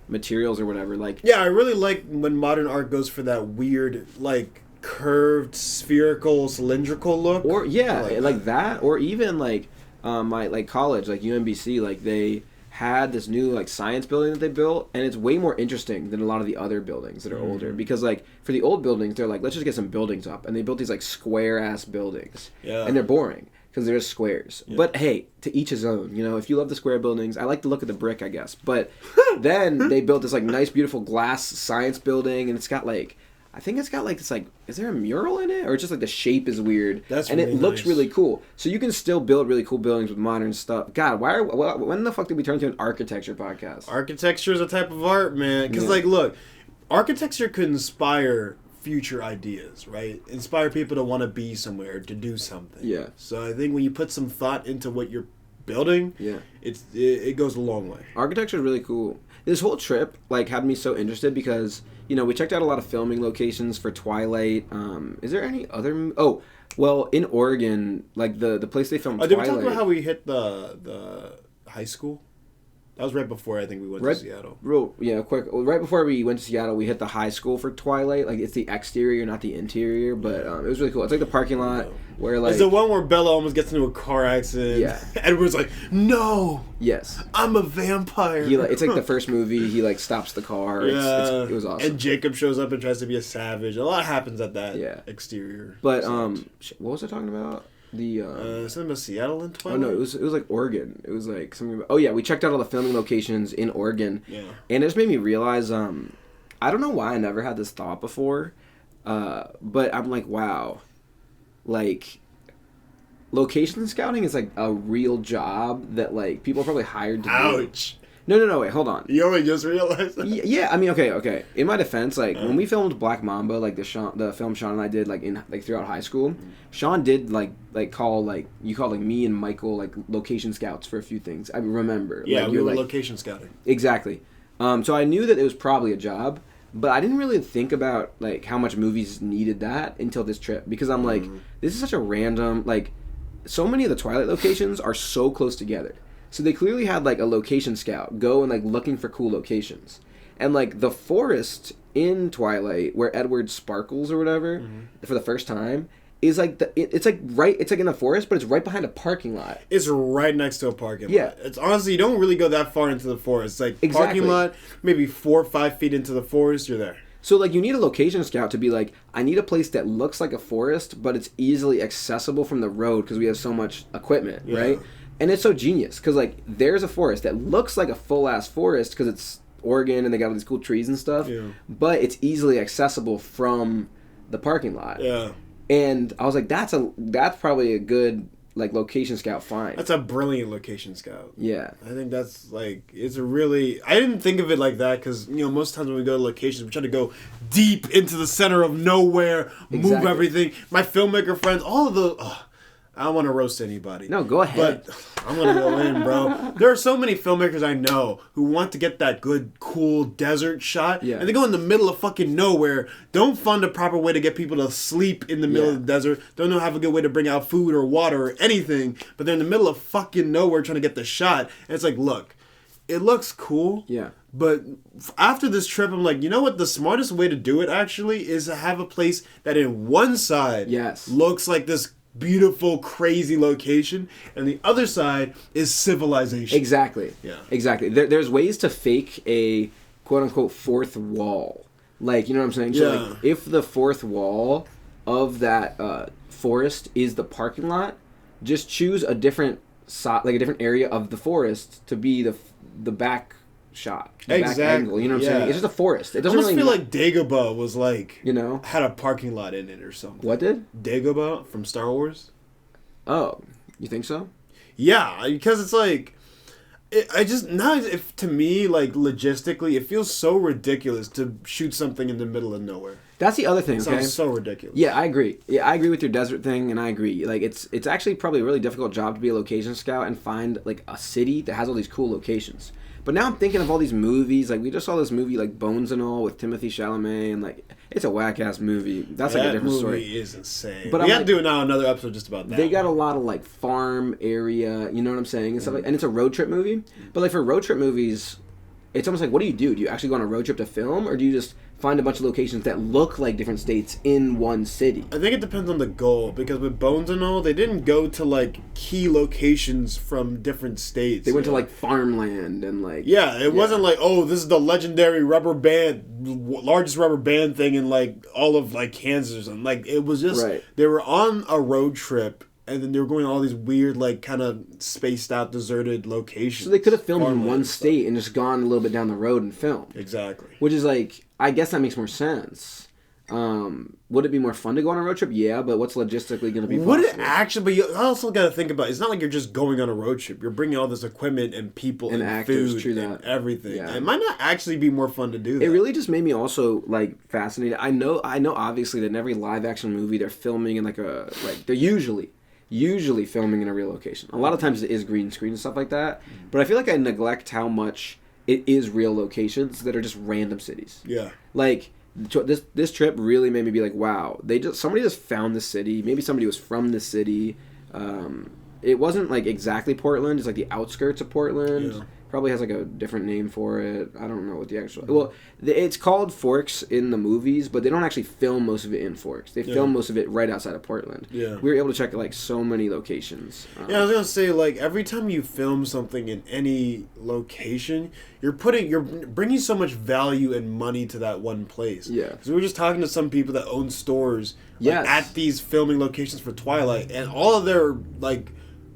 materials or whatever, like...
Yeah, I really like when modern art goes for that weird, like, curved, spherical, cylindrical look.
Or, yeah, like that, or even, like, my, like, college, like, UMBC, like, they had this new like science building that they built, and it's way more interesting than a lot of the other buildings that are older, because like for the old buildings they're like, let's just get some buildings up, and they built these like square ass buildings, and they're boring because they're just squares. But hey, to each his own, you know. If you love the square buildings, I like to look at the brick, I guess. But then they built this like nice beautiful glass science building, and it's got like, I think it's got like this like, is there a mural in it, or it's just like the shape is weird?
That's
and
really
it looks really cool. So you can still build really cool buildings with modern stuff. God, when the fuck did we turn into an architecture podcast?
Architecture is a type of art, man. Because like, look, architecture could inspire future ideas, right? Inspire people to want to be somewhere, to do something.
Yeah.
So I think when you put some thought into what you're building, it goes a long way.
Architecture is really cool. This whole trip like had me so interested because, you know, we checked out a lot of filming locations for Twilight. Is there any other? Oh, well, in Oregon, like the place they filmed Twilight.
Did we talk about how we hit the high school? That was right before I think we went to Seattle.
Quick. Right before we went to Seattle, we hit the high school for Twilight. Like, it's the exterior, not the interior, but it was really cool. It's like the parking lot where like...
It's the one where Bella almost gets into a car accident.
Yeah.
Edward's like, no!
Yes.
I'm a vampire.
It's like the first movie. He like stops the car. It was awesome.
And Jacob shows up and tries to be a savage. A lot happens at that exterior.
But, what was I talking about?
Something about Seattle and Twilight?
Oh no, it was like Oregon. It was like something about, we checked out all the filming locations in Oregon.
Yeah.
And it just made me realize, I don't know why I never had this thought before, but I'm like, wow, like, location scouting is like a real job that like people are probably hired to do.
Ouch.
No, wait, hold on.
You only just realized that?
Yeah, I mean, okay. In my defense, like, when we filmed Black Mamba, like, the film Sean and I did, like, throughout high school, Sean did, call me and Michael, like, location scouts for a few things. I remember.
Yeah,
like,
we were location scouting.
Exactly. So I knew that it was probably a job, but I didn't really think about, like, how much movies needed that until this trip. Because I'm like, this is such a random, like, so many of the Twilight locations are so close together. So they clearly had, like, a location scout go and, like, looking for cool locations. And, like, the forest in Twilight, where Edward sparkles or whatever, for the first time, is, like, it's like in the forest, but it's right behind a parking lot.
It's right next to a parking lot. It's honestly, you don't really go that far into the forest. It's like, parking lot, maybe 4 or 5 feet into the forest, you're there.
So, like, you need a location scout to be like, I need a place that looks like a forest, but it's easily accessible from the road because we have so much equipment, right? And it's so genius because, like, there's a forest that looks like a full-ass forest because it's Oregon and they got all these cool trees and stuff, but it's easily accessible from the parking lot.
Yeah.
And I was like, that's probably a good, like, location scout find.
That's a brilliant location scout.
Yeah.
I think that's, like, it's a really... I didn't think of it like that because, you know, most times when we go to locations, we try to go deep into the center of nowhere, move everything. My filmmaker friends, all of the... I don't want to roast anybody.
No, go ahead.
But I'm going to go in, bro. There are so many filmmakers I know who want to get that good, cool desert shot. Yeah. And they go in the middle of fucking nowhere. Don't find a proper way to get people to sleep in the middle of the desert. Don't know have a good way to bring out food or water or anything. But they're in the middle of fucking nowhere trying to get the shot. And it's like, look, it looks cool.
Yeah.
But after this trip, I'm like, you know what? The smartest way to do it, actually, is to have a place that in one side looks like this beautiful, crazy location, and the other side is civilization.
Exactly. Yeah. Exactly. There's ways to fake a quote-unquote fourth wall. Like, you know what I'm saying? So, like, if the fourth wall of that forest is the parking lot, just choose a different like a different area of the forest to be the back shot. Back angle, you know what I'm saying? It's just a forest. It doesn't really
feel like Dagobah was like,
you know,
had a parking lot in it or something.
What did?
Dagobah from Star Wars.
Oh, you think so?
Yeah, because it's like, to me, like, logistically, it feels so ridiculous to shoot something in the middle of nowhere.
That's the other thing,
It sounds so ridiculous.
Yeah, I agree. Yeah, I agree with your desert thing, and I agree. Like, it's actually probably a really difficult job to be a location scout and find, like, a city that has all these cool locations. But now I'm thinking of all these movies. Like, we just saw this movie, like, Bones and All with Timothée Chalamet, and, like, it's a whack-ass movie. That's, like, a different story.
That movie is insane.
But
we got to do now another episode just about that.
They got a lot of, like, farm area, you know what I'm saying? And stuff like, and it's a road trip movie. But, like, for road trip movies, it's almost like, what do you do? Do you actually go on a road trip to film, or do you just find a bunch of locations that look like different states in one city?
I think it depends on the goal, because with Bones and All, they didn't go to, like, key locations from different states.
They went to, like, farmland and, like...
Yeah, it wasn't like, oh, this is the legendary largest rubber band thing in, like, all of, like, Kansas or something. Like, it was just... Right. They were on a road trip, and then they were going to all these weird, like, kind of spaced out, deserted locations.
So they could have filmed in one state and just gone a little bit down the road and filmed.
Exactly.
Which is, like... I guess that makes more sense. Would it be more fun to go on a road trip? Yeah, but what's logistically going to be possible?
Would it actually? But you also got to think about it's not like you're just going on a road trip. You're bringing all this equipment and people and actors, food and everything. Yeah. It might not actually be more fun to do that.
It really just made me also like fascinated. I know obviously that in every live action movie they're filming in they're usually filming in a real location. A lot of times it is green screen and stuff like that. But I feel like I neglect how much it is real locations that are just random cities.
Yeah.
Like, this trip really made me be like, wow, somebody just found the city. Maybe somebody was from the city. It wasn't, like, exactly Portland. It's, like, the outskirts of Portland. Yeah. Probably has, like, a different name for it. I don't know what the actual... Well, it's called Forks in the movies, but they don't actually film most of it in Forks. They film most of it right outside of Portland. Yeah. We were able to check, like, so many locations.
I was going to say, like, every time you film something in any location, you're bringing so much value and money to that one place.
Yeah.
Because we were just talking to some people that own stores at these filming locations for Twilight, and all of their, like...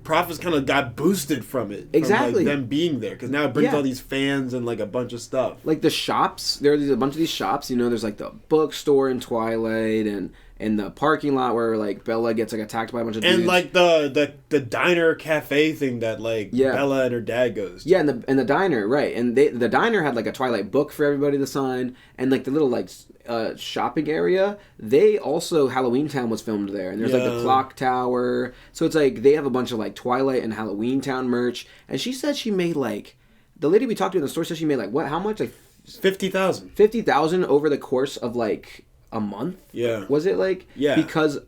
profits kind of got boosted from it.
Exactly.
From, like, them being there. Because now it brings all these fans and, like, a bunch of stuff.
Like, the shops. There are a bunch of these shops. You know, there's, like, the bookstore in Twilight and the parking lot where, like, Bella gets, like, attacked by a bunch of dudes.
And, like, the diner cafe thing that, like, Bella and her dad goes to.
Yeah, and the diner, right. And the diner had, like, a Twilight book for everybody to sign. And, like, the little, like... shopping area, they also Halloween Town was filmed there, and there's like the clock tower, so it's like they have a bunch of like Twilight and Halloween Town merch. And she said she made like, the lady we talked to in the store said she made like what, how much, like
50,000
over the course of like a month.
Yeah,
was it like because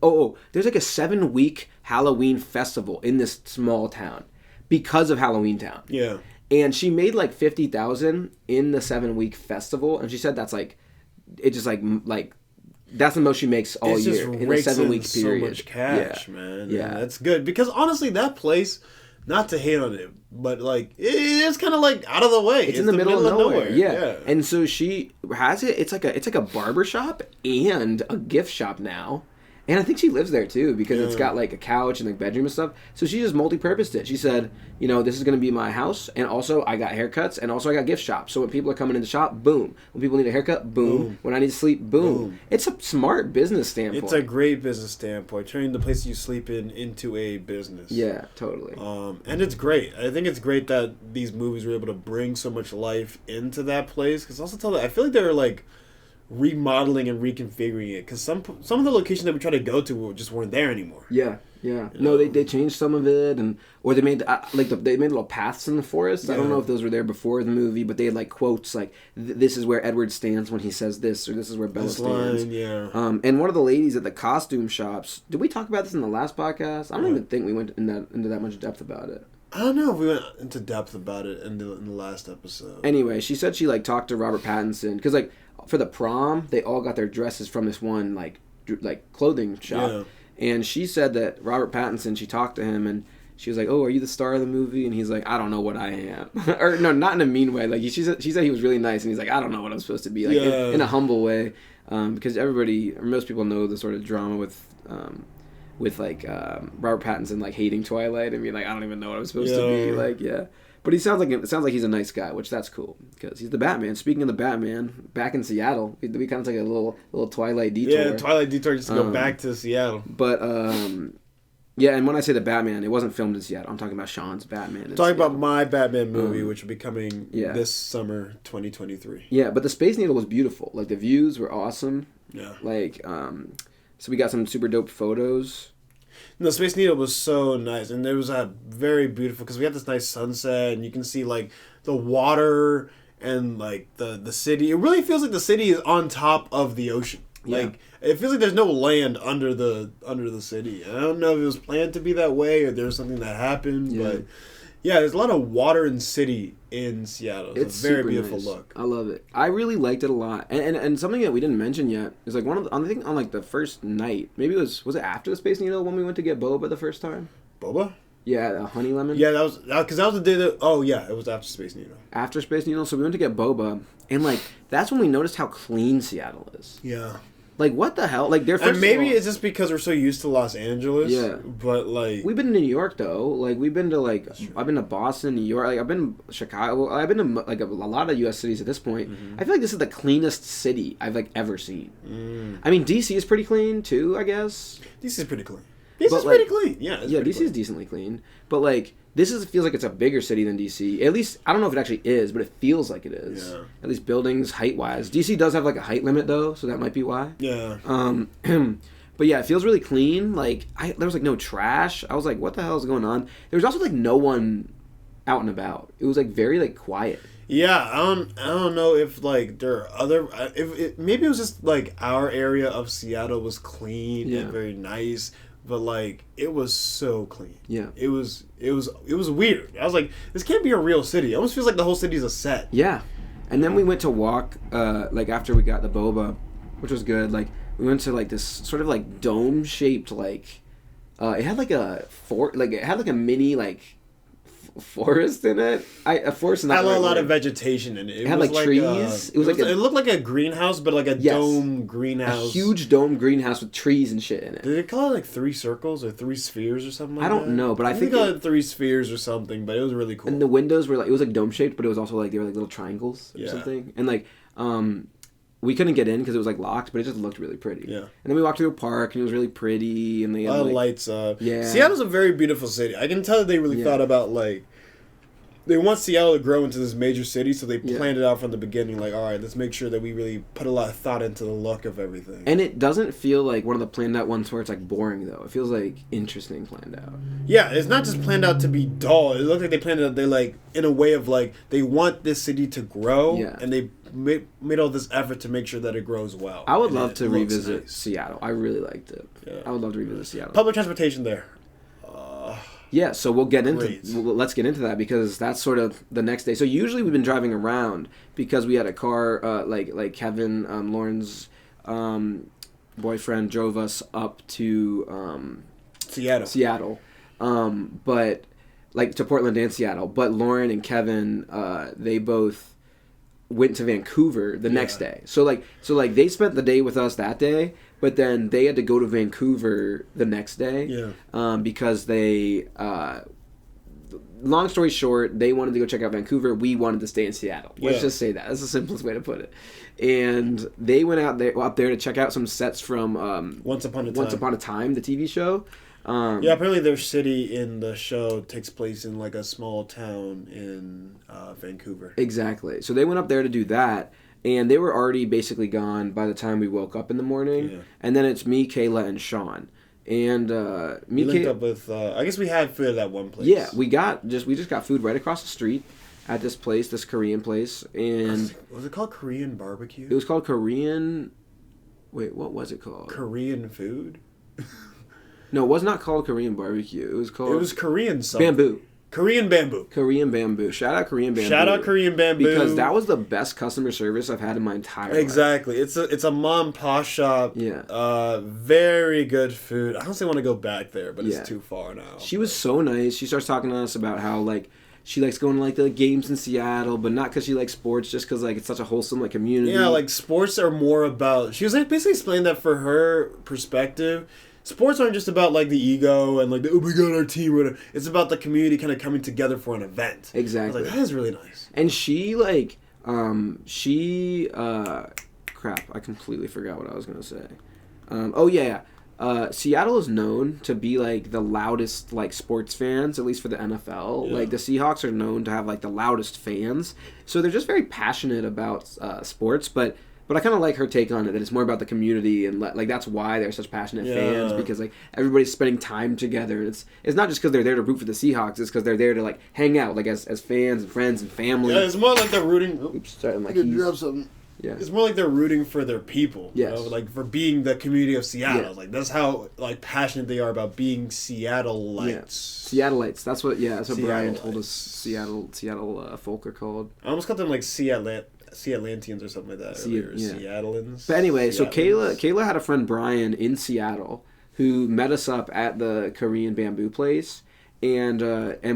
there's like a 7-week Halloween festival in this small town because of Halloween Town.
Yeah,
and she made like 50,000 in the 7-week festival, and she said that's like it just like that's the most she makes all year in a 7-week period.
So much cash, man. Yeah, that's good because honestly, that place, not to hate on it, but like it's kind of like out of the way.
It's in the middle of nowhere. Yeah, and so she has it. It's like a barber shop and a gift shop now. And I think she lives there, too, because it's got, like, a couch and, like, bedroom and stuff. So she just multi-purposed it. She said, you know, this is going to be my house, and also I got haircuts, and also I got gift shops. So when people are coming in the shop, boom. When people need a haircut, boom. When I need to sleep, boom. It's a smart business standpoint.
It's a great business standpoint, turning the place you sleep in into a business.
Yeah, totally.
And it's great. I think it's great that these movies were able to bring so much life into that place. Because also I feel like they're, like... remodeling and reconfiguring it because some of the locations that we tried to go to just weren't there anymore.
Yeah, Yeah. No, they changed some of it, or they made they made little paths in the forest. Yeah. I don't know if those were there before the movie, but they had like quotes like "This is where Edward stands when he says this," or "This is where Bella stands."
Yeah.
And one of the ladies at the costume shops. Did we talk about this in the last podcast? I don't even think we went into that much depth about it.
I don't know if we went into depth about it in the last episode.
Anyway, she said she like talked to Robert Pattinson because like for the prom they all got their dresses from this one like clothing shop. Yeah. And she said that Robert Pattinson, she talked to him, and she was like, "Oh, are you the star of the movie?" And he's like, "I don't know what I am." Or, no, not in a mean way. Like, she said he was really nice, and he's like, "I don't know what I'm supposed to be." Like, in a humble way. Because everybody, or most people know the sort of drama with Robert Pattinson, like, hating Twilight and being like, "I don't even know what I'm supposed to be." Like, yeah. But it sounds like he's a nice guy, which that's cool because he's the Batman. Speaking of the Batman, back in Seattle, we kind of take a little Twilight detour.
Yeah, Twilight detour just to go back to Seattle.
But yeah, and when I say the Batman, it wasn't filmed in Seattle. I'm talking about Sean's Batman.
I'm talking about my Batman movie, which will be coming this summer, 2023.
Yeah, but the Space Needle was beautiful. Like the views were awesome.
Yeah.
Like so we got some super dope photos.
The Space Needle was so nice, and it was very beautiful because we had this nice sunset, and you can see like the water and like the city. It really feels like the city is on top of the ocean. Like it feels like there's no land under the city. I don't know if it was planned to be that way or there's something that happened, but yeah, there's a lot of water and city in Seattle. It's a very beautiful look.
I love it. I really liked it a lot. And something that we didn't mention yet is like I think on like the first night, maybe was it after the Space Needle when we went to get boba the first time?
Boba?
Yeah, honey lemon.
Yeah, that was the day that. Oh yeah, it was after Space Needle.
After Space Needle, so we went to get boba, and like that's when we noticed how clean Seattle is.
Yeah.
Like, what the hell? Like,
and maybe it's just because we're so used to Los Angeles.
Yeah.
But, like...
We've been to New York, though. Like, we've been to, like... I've been to Boston, New York. Like, I've been to Chicago. I've been to, like, a lot of U.S. cities at this point. Mm-hmm. I feel like this is the cleanest city I've, like, ever seen. Mm. I mean, D.C. is pretty clean, too, I guess.
D.C. is pretty clean. D.C. is pretty clean. Yeah,
D.C. is decently clean. But, like... feels like it's a bigger city than D.C. At least, I don't know if it actually is, but it feels like it is. Yeah. At least buildings, height-wise. D.C. does have, like, a height limit, though, so that might be why.
Yeah.
But, yeah, it feels really clean. Like, there was, like, no trash. I was like, what the hell is going on? There was also, like, no one out and about. It was, like, very, like, quiet.
Yeah, I don't know if, like, there are other... maybe it was just, like, our area of Seattle was clean and very nice. But like it was so clean.
Yeah.
It was weird. I was like, this can't be a real city. It almost feels like the whole city's a set.
Yeah. And then we went to walk like after we got the boba, which was good. Like we went to like this sort of like dome shaped like it had like it had like a mini like forest in it. A forest.
It had a lot of vegetation in it.
It had like trees.
It looked like a greenhouse, but like a dome greenhouse.
A huge dome greenhouse with trees and shit in it.
Did they call it like 3 circles or 3 spheres or something like that?
I don't know, but I think
they called it 3 spheres or something. But it was really cool.
And the windows were like it was like dome shaped, but it was also like they were like little triangles or something. And like we couldn't get in because it was like locked, but it just looked really pretty.
Yeah.
And then we walked through a park and it was really pretty, and they had
a lot of lights up. Yeah. Seattle's a very beautiful city. I can tell that they really thought about like. They want Seattle to grow into this major city, so they planned it out from the beginning. Like, all right, let's make sure that we really put a lot of thought into the look of everything.
And it doesn't feel like one of the planned out ones where it's like boring though. It feels like interesting planned out.
Yeah, it's not just planned out to be dull. It looks like they planned it out. They like in a way of like they want this city to grow, and they made all this effort to make sure that it grows well.
I would love to revisit Seattle. I really liked it. Yeah. I would love to revisit Seattle.
Public transportation there.
Yeah, so let's get into that because that's sort of the next day. So usually we've been driving around because we had a car, like Kevin, Lauren's boyfriend drove us up to Seattle, but like to Portland and Seattle. But Lauren and Kevin, they both went to Vancouver the next day. So they spent the day with us that day. But then they had to go to Vancouver the next day because they, long story short, they wanted to go check out Vancouver. We wanted to stay in Seattle. Let's just say that. That's the simplest way to put it. And they went up there to check out some sets from
Once Upon a
Time, the TV show.
Apparently their city in the show takes place in like a small town in Vancouver.
Exactly. So they went up there to do that. And they were already basically gone by the time we woke up in the morning. Yeah. And then it's me, Kayla, and Sean. And
we linked up with. I guess we had food at that one place.
Yeah, we just got food right across the street at this place, this Korean place, and
was it called Korean barbecue?
It was called Korean. Wait, what was it called?
Korean food.
No, it was not called Korean barbecue. It was called.
It was Korean something.
Bamboo.
Korean bamboo.
Korean bamboo. Shout out Korean bamboo.
Shout out Korean bamboo.
Because that was the best customer service I've had in my entire life.
Exactly. It's a mom and pop shop.
Yeah.
Very good food. I honestly want to go back there, but it's too far now.
She was so nice. She starts talking to us about how like she likes going to like the games in Seattle, but not because she likes sports, just because like it's such a wholesome like community.
Yeah, like sports are more about. She was like basically explaining that for her perspective. Sports aren't just about like the ego and like oh my god our team or whatever. It's about the community kind of coming together for an event.
Exactly.
I was like, that is really nice.
And she like crap, I completely forgot what I was gonna say. Seattle is known to be like the loudest like sports fans, at least for the NFL. Yeah. Like the Seahawks are known to have like the loudest fans, so they're just very passionate about sports, But I kind of like her take on it, that it's more about the community, and like that's why they're such passionate fans, because like everybody's spending time together. It's not just because they're there to root for the Seahawks, it's because they're there to like hang out, like as fans and friends and family.
Yeah, it's more like they're rooting.
Oops, sorry, I'm like
drop something. Yeah, it's more like they're rooting for their people. Yes, you know? Like for being the community of Seattle. Yeah. Like that's how like passionate they are about being Seattleites.
Yeah. Seattleites. That's what. Yeah, that's what Brian told us. Seattle folk are called.
I almost called them like Seattlantians or something like that. Seattleans.
But anyway, so Kayla had a friend Brian in Seattle who met us up at the Korean bamboo place, and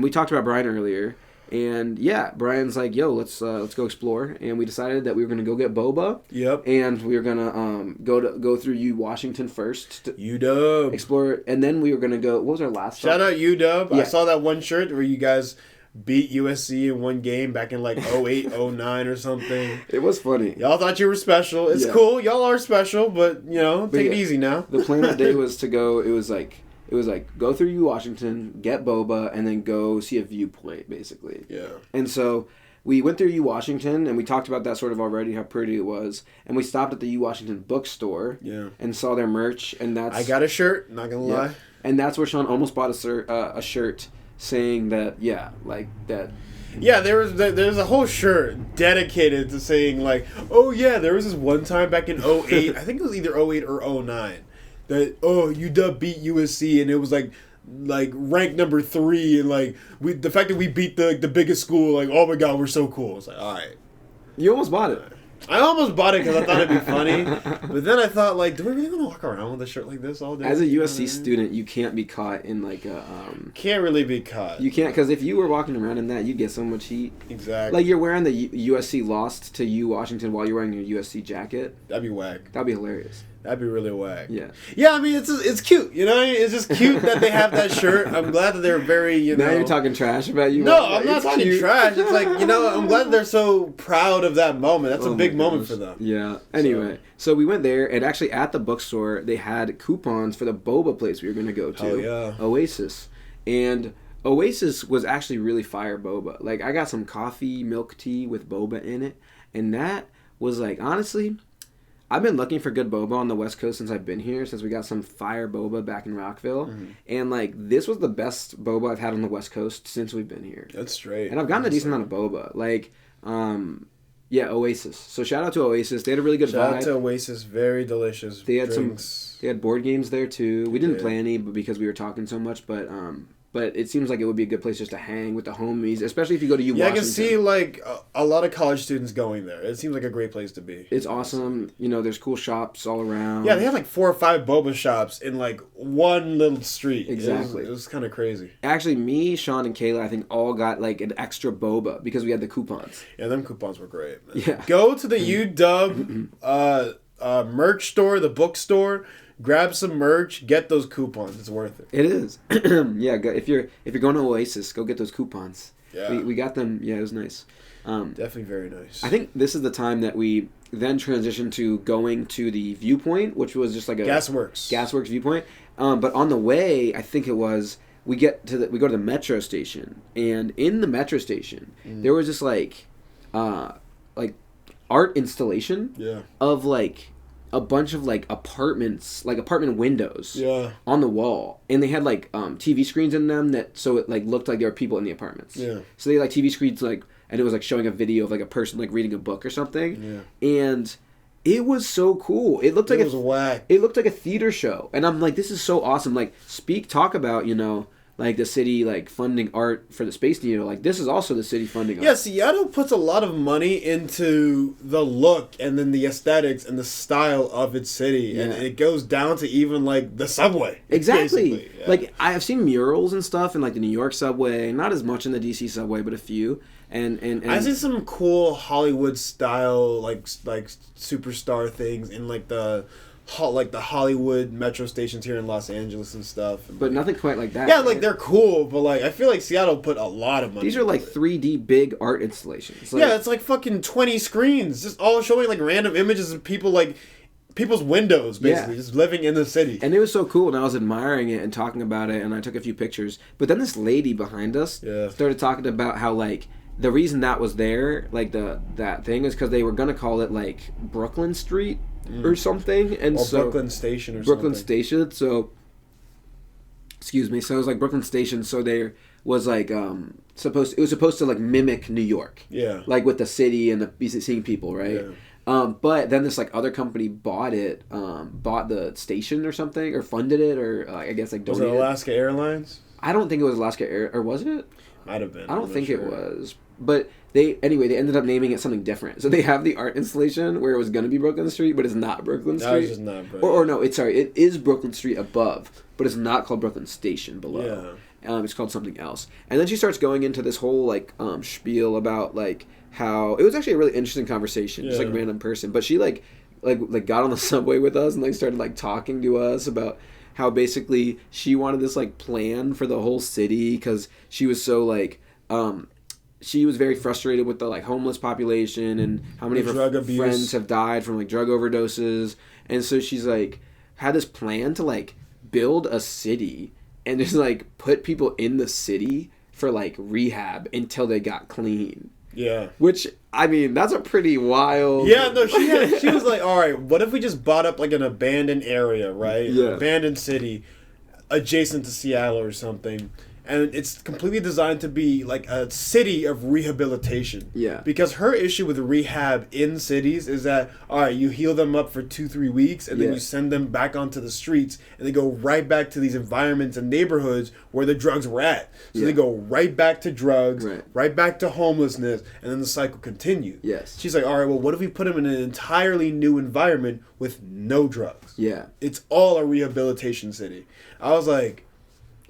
we talked about Brian earlier. And yeah, Brian's like, "Yo, let's go explore." And we decided that we were gonna go get boba.
Yep.
And we were gonna go through Washington first.
UW.
Explore, and then we were gonna go. What was our last?
Shout out UW. Yeah. I saw that one shirt where you guys beat USC in one game back in like 08, 09 or something.
It was funny.
Y'all thought you were special. It's cool. Y'all are special, but take it easy now.
The plan that day was to go. It was like go through Washington, get boba, and then go see a viewpoint, basically.
Yeah.
And so we went through Washington, and we talked about that sort of already, how pretty it was. And we stopped at the Washington bookstore.
Yeah.
And saw their merch, and that's.
I got a shirt. Not gonna lie.
And that's where Sean almost bought a shirt saying that like that.
Yeah, there's a whole shirt dedicated to saying like, oh yeah, there was this one time back in 08, I think it was either 08 or 09, that UW beat USC and it was like ranked number 3 and like the fact that we beat the biggest school, like oh my god, we're so cool. It's like, all right.
You almost bought it.
I almost bought it because I thought it'd be funny, but then I thought, like, do we really want to walk around with a shirt like this all day?
As a USC student, you can't be caught in like a.
Can't really be caught.
You can't, because if you were walking around in that, you'd get so much heat.
Exactly.
Like you're wearing the USC lost to Washington while you're wearing your USC jacket.
That'd be whack.
That'd be hilarious.
That'd be really whack.
Yeah.
Yeah, I mean, it's cute, you know? It's just cute that they have that shirt. I'm glad that they're very,
Now you're talking trash about you.
No, I'm not talking trash. It's like, I'm glad they're so proud of that moment. That's a big moment for them.
Yeah. Anyway, so we went there, and actually at the bookstore, they had coupons for the boba place we were going to go to.
Oh, yeah.
Oasis. And Oasis was actually really fire boba. Like, I got some coffee, milk tea with boba in it, and that was like, honestly... I've been looking for good boba on the West Coast since I've been here, since we got some fire boba back in Rockville. Mm-hmm. And, like, this was the best boba I've had on the West Coast since we've been here.
That's straight.
And I've gotten a decent amount of boba. Like, Oasis. So shout out to Oasis. They had a really good vibe.
Shout out to Oasis. Very delicious
They had
drinks.
They had board games there, too. We didn't play any because we were talking so much, but it seems like it would be a good place just to hang with the homies, especially if you go to Washington.
Yeah, I can see, like, a lot of college students going there. It seems like a great place to be.
It's awesome. There's cool shops all around.
Yeah, they have, like, 4 or 5 boba shops in, like, one little street.
Exactly.
It was kind of crazy.
Actually, me, Sean, and Kayla, I think, all got, like, an extra boba because we had the coupons.
Yeah, them coupons were great, man.
Yeah.
Go to the UW merch store, the bookstore. Grab some merch, get those coupons. It's worth it.
It is. Yeah, if you're going to Oasis, go get those coupons.
Yeah.
We got them. Yeah, it was nice.
Definitely very nice.
I think this is the time that we then transitioned to going to the viewpoint, which was just like a Gasworks viewpoint. But on the way, I think it was we go to the metro station, and in the metro station there was just like art installation of like a bunch of like apartments, like apartment windows, on the wall, and they had like TV screens in them so it like looked like there were people in the apartments. Yeah. So they had, like TV screens like, and it was like showing a video of like a person like reading a book or something. Yeah. And it was so cool. It looked like it was
whack.
It looked like a theater show, and I'm like, this is so awesome. Like, talk about like the city like funding art for the Space Needle. Like, this is also the city funding art.
Yeah, Seattle puts a lot of money into the look and then the aesthetics and the style of its city, and it goes down to even like the subway.
Exactly. Yeah. Like, I have seen murals and stuff in like the New York subway, not as much in the DC subway, but a few. And
I see some cool Hollywood style like superstar things in like the Hollywood metro stations here in Los Angeles and stuff.
But nothing quite like that.
Yeah, right? Like they're cool, but like I feel like Seattle put a lot of money.
These are like 3D big art installations. Like,
yeah, it's like fucking 20 screens, just all showing like random images of people, like people's windows, basically, just living in the city.
And it was so cool, and I was admiring it and talking about it, and I took a few pictures. But then this lady behind us started talking about how like the reason that was there, like that thing, is because they were gonna call it like Brooklyn Street. Or something, and
or
so
Brooklyn Station or
Brooklyn
something.
Station. So, excuse me. So it was like Brooklyn Station. So there was like supposed to like mimic New York.
Yeah.
Like with the city and the seeing people, right? Yeah. But then this like other company bought the station or something, or funded it, or I guess like donated.
Was it Alaska Airlines?
I don't think it was Alaska Air, or was it?
Might have been.
I don't think it was. But they ended up naming it something different. So they have the art installation where it was going to be Brooklyn Street, but it's not Brooklyn Street.
No, it's just not Brooklyn.
Or no, it is Brooklyn Street above, but it's not called Brooklyn Station below. Yeah. It's called something else. And then she starts going into this whole like spiel about like how it was actually a really interesting conversation, just like a random person. But she like got on the subway with us and like started like talking to us about how basically she wanted this like plan for the whole city because she was so like she was very frustrated with the like homeless population and how many of her friends have died from like drug overdoses, and so she's like had this plan to like build a city and just like put people in the city for like rehab until they got clean.
Yeah.
Which, I mean, that's a pretty wild...
Yeah, no, she was like, all right, what if we just bought up like an abandoned area, right? Yeah. An abandoned city adjacent to Seattle or something. And it's completely designed to be like a city of rehabilitation.
Yeah.
Because her issue with rehab in cities is that, all right, you heal them up for 2-3 weeks and then you send them back onto the streets and they go right back to these environments and neighborhoods where the drugs were at. So they go right back to drugs, right back to homelessness, and then the cycle continues.
Yes.
She's like, all right, well, what if we put them in an entirely new environment with no drugs?
Yeah.
It's all a rehabilitation city. I was like...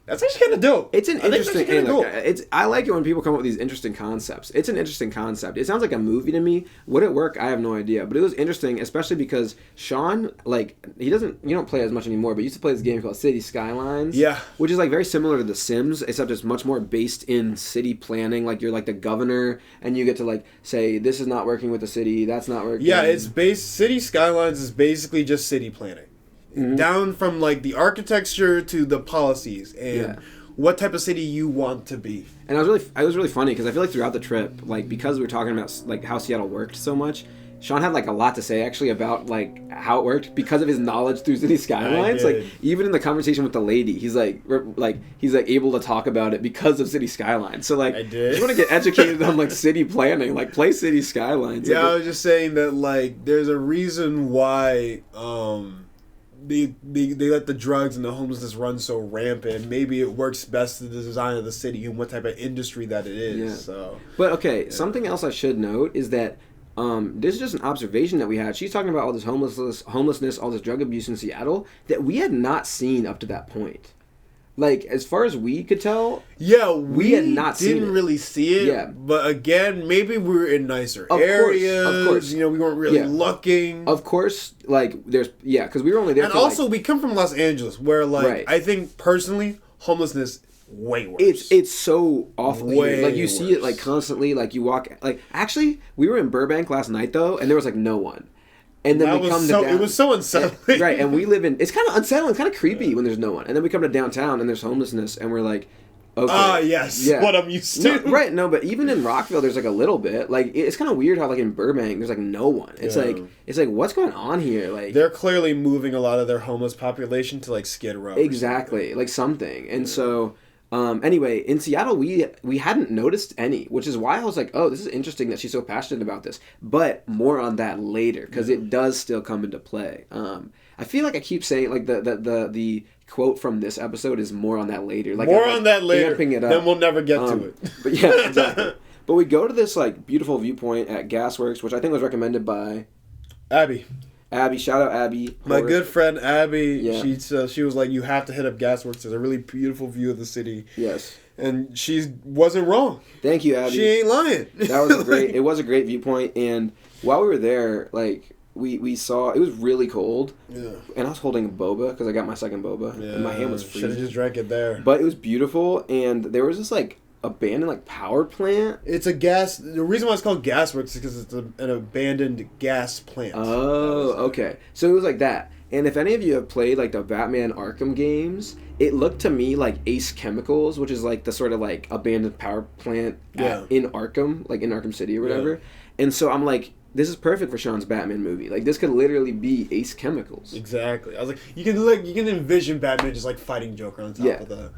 That's actually kind of dope.
It's an interesting. Cool. I like it when people come up with these interesting concepts. It's an interesting concept. It sounds like a movie to me. Would it work? I have no idea. But it was interesting, especially because Sean, like, you don't play as much anymore, but he used to play this game called City Skylines.
Yeah.
Which is like very similar to The Sims, except it's much more based in city planning. Like you're like the governor, and you get to like say this is not working with the city, that's not working.
Yeah, City Skylines is basically just city planning. Mm-hmm. Down from like the architecture to the policies and what type of city you want to be.
And it was really funny because I feel like throughout the trip, like because we were talking about like how Seattle worked so much, Sean had like a lot to say actually about like how it worked because of his knowledge through City Skylines. Like even in the conversation with the lady, he's like able to talk about it because of City Skylines. So like, you want to get educated on like city planning, like play City Skylines.
Yeah,
like,
I was just saying that like there's a reason why. They let the drugs and the homelessness run so rampant. Maybe it works best to the design of the city and what type of industry that it is. Yeah. So,
but okay, something else I should note is that this is just an observation that we had. She's talking about all this homelessness, all this drug abuse in Seattle that we had not seen up to that point. Like, as far as we could tell,
we
had not seen it.
Didn't really see it. Yeah. But again, maybe we were in nicer areas.
Of course.
You know, we weren't really looking.
Of course, like, because we were only there
and also, we come from Los Angeles, where, like, I think, personally, homelessness, way worse.
It's so awful. Like, you see it, like, constantly. Like, you walk... Like, actually, we were in Burbank last night, though, and there was, like, no one. And then
it was so unsettling.
Right, and we live in... It's kind of unsettling. It's kind of creepy when there's no one. And then we come to downtown, and there's homelessness, and we're like... Okay.
Yes. Yeah. What I'm used to.
No, right. No, but even in Rockville, there's like a little bit. Like it's kind of weird how like in Burbank, there's like no one. It's like what's going on here? Like
they're clearly moving a lot of their homeless population to like Skid Row.
Exactly, like something. And so anyway, in Seattle, we hadn't noticed any, which is why I was like, oh, this is interesting that she's so passionate about this. But more on that later, because it does still come into play. I feel like I keep saying like the quote from this episode is more on that later. Like
more on that later. Then we'll never get to it.
But yeah, exactly. But we go to this like beautiful viewpoint at Gasworks, which I think was recommended by
Abby.
Shout out Abby.
My good friend Abby. Yeah. She was like, you have to hit up Gasworks. There's a really beautiful view of the city.
Yes.
And she wasn't wrrong.
Thank you, Abby.
She ain't lying.
That was it was a great viewpoint. And while we were there, like we saw it was really cold. Yeah. And I was holding a boba because I got my second boba. Yeah. And my hand was freezing.
Should have just drank it there.
But it was beautiful, and there was this like abandoned like power plant.
It's a gas. The reason why it's called Gasworks is because it's an abandoned gas plant.
Oh, okay. So it was like that. And if any of you have played like the Batman Arkham games, it looked to me like Ace Chemicals, which is like the sort of like abandoned power plant in Arkham, like in Arkham City or whatever. Yeah. And so I'm like, this is perfect for Sean's Batman movie. Like this could literally be Ace Chemicals.
Exactly. I was like, you can envision Batman just like fighting Joker on top of the.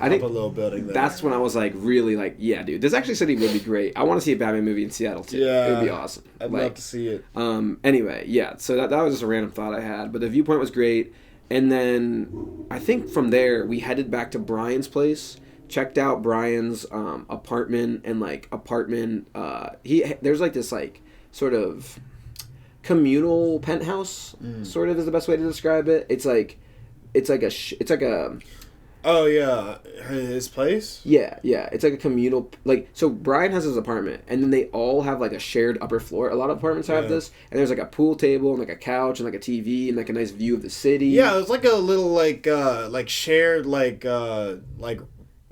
I think a little building there.
That's when I was like, really like, yeah, dude, this actually city would be great. I want to see a Batman movie in Seattle too. Yeah, it would be awesome.
I'd love to see it.
Anyway, yeah. So that was just a random thought I had, but the viewpoint was great. And then I think from there we headed back to Brian's place, checked out Brian's apartment and like there's like this like sort of communal penthouse, sort of is the best way to describe it. It's like a.
Oh yeah, his place.
Yeah, it's like a communal so Brian has his apartment, and then they all have like a shared upper floor. A lot of apartments have this, and there's like a pool table and like a couch and like a TV and like a nice view of the city.
Yeah, it's like a little like shared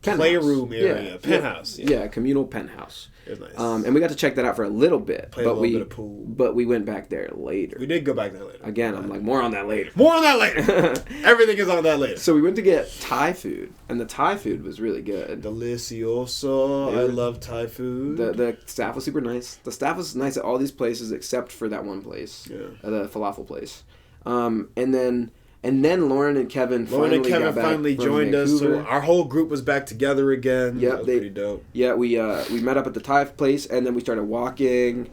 playroom area, penthouse.
Yeah, communal penthouse.
It was nice.
And we got to check that out for a little bit.
Played a little bit of pool.
But we went back there later.
We did go back there later.
Again, I'm like, more on that later.
More on that later. Everything is on that later.
So we went to get Thai food, and the Thai food was really good.
Delicioso. I love Thai food.
The staff was super nice. The staff was nice at all these places except for that one place. Yeah. The falafel place. And then Lauren and Kevin
finally joined us. So our whole group was back together again.
Yeah,
that was pretty dope.
Yeah, we met up at the Thai place, and then we started walking,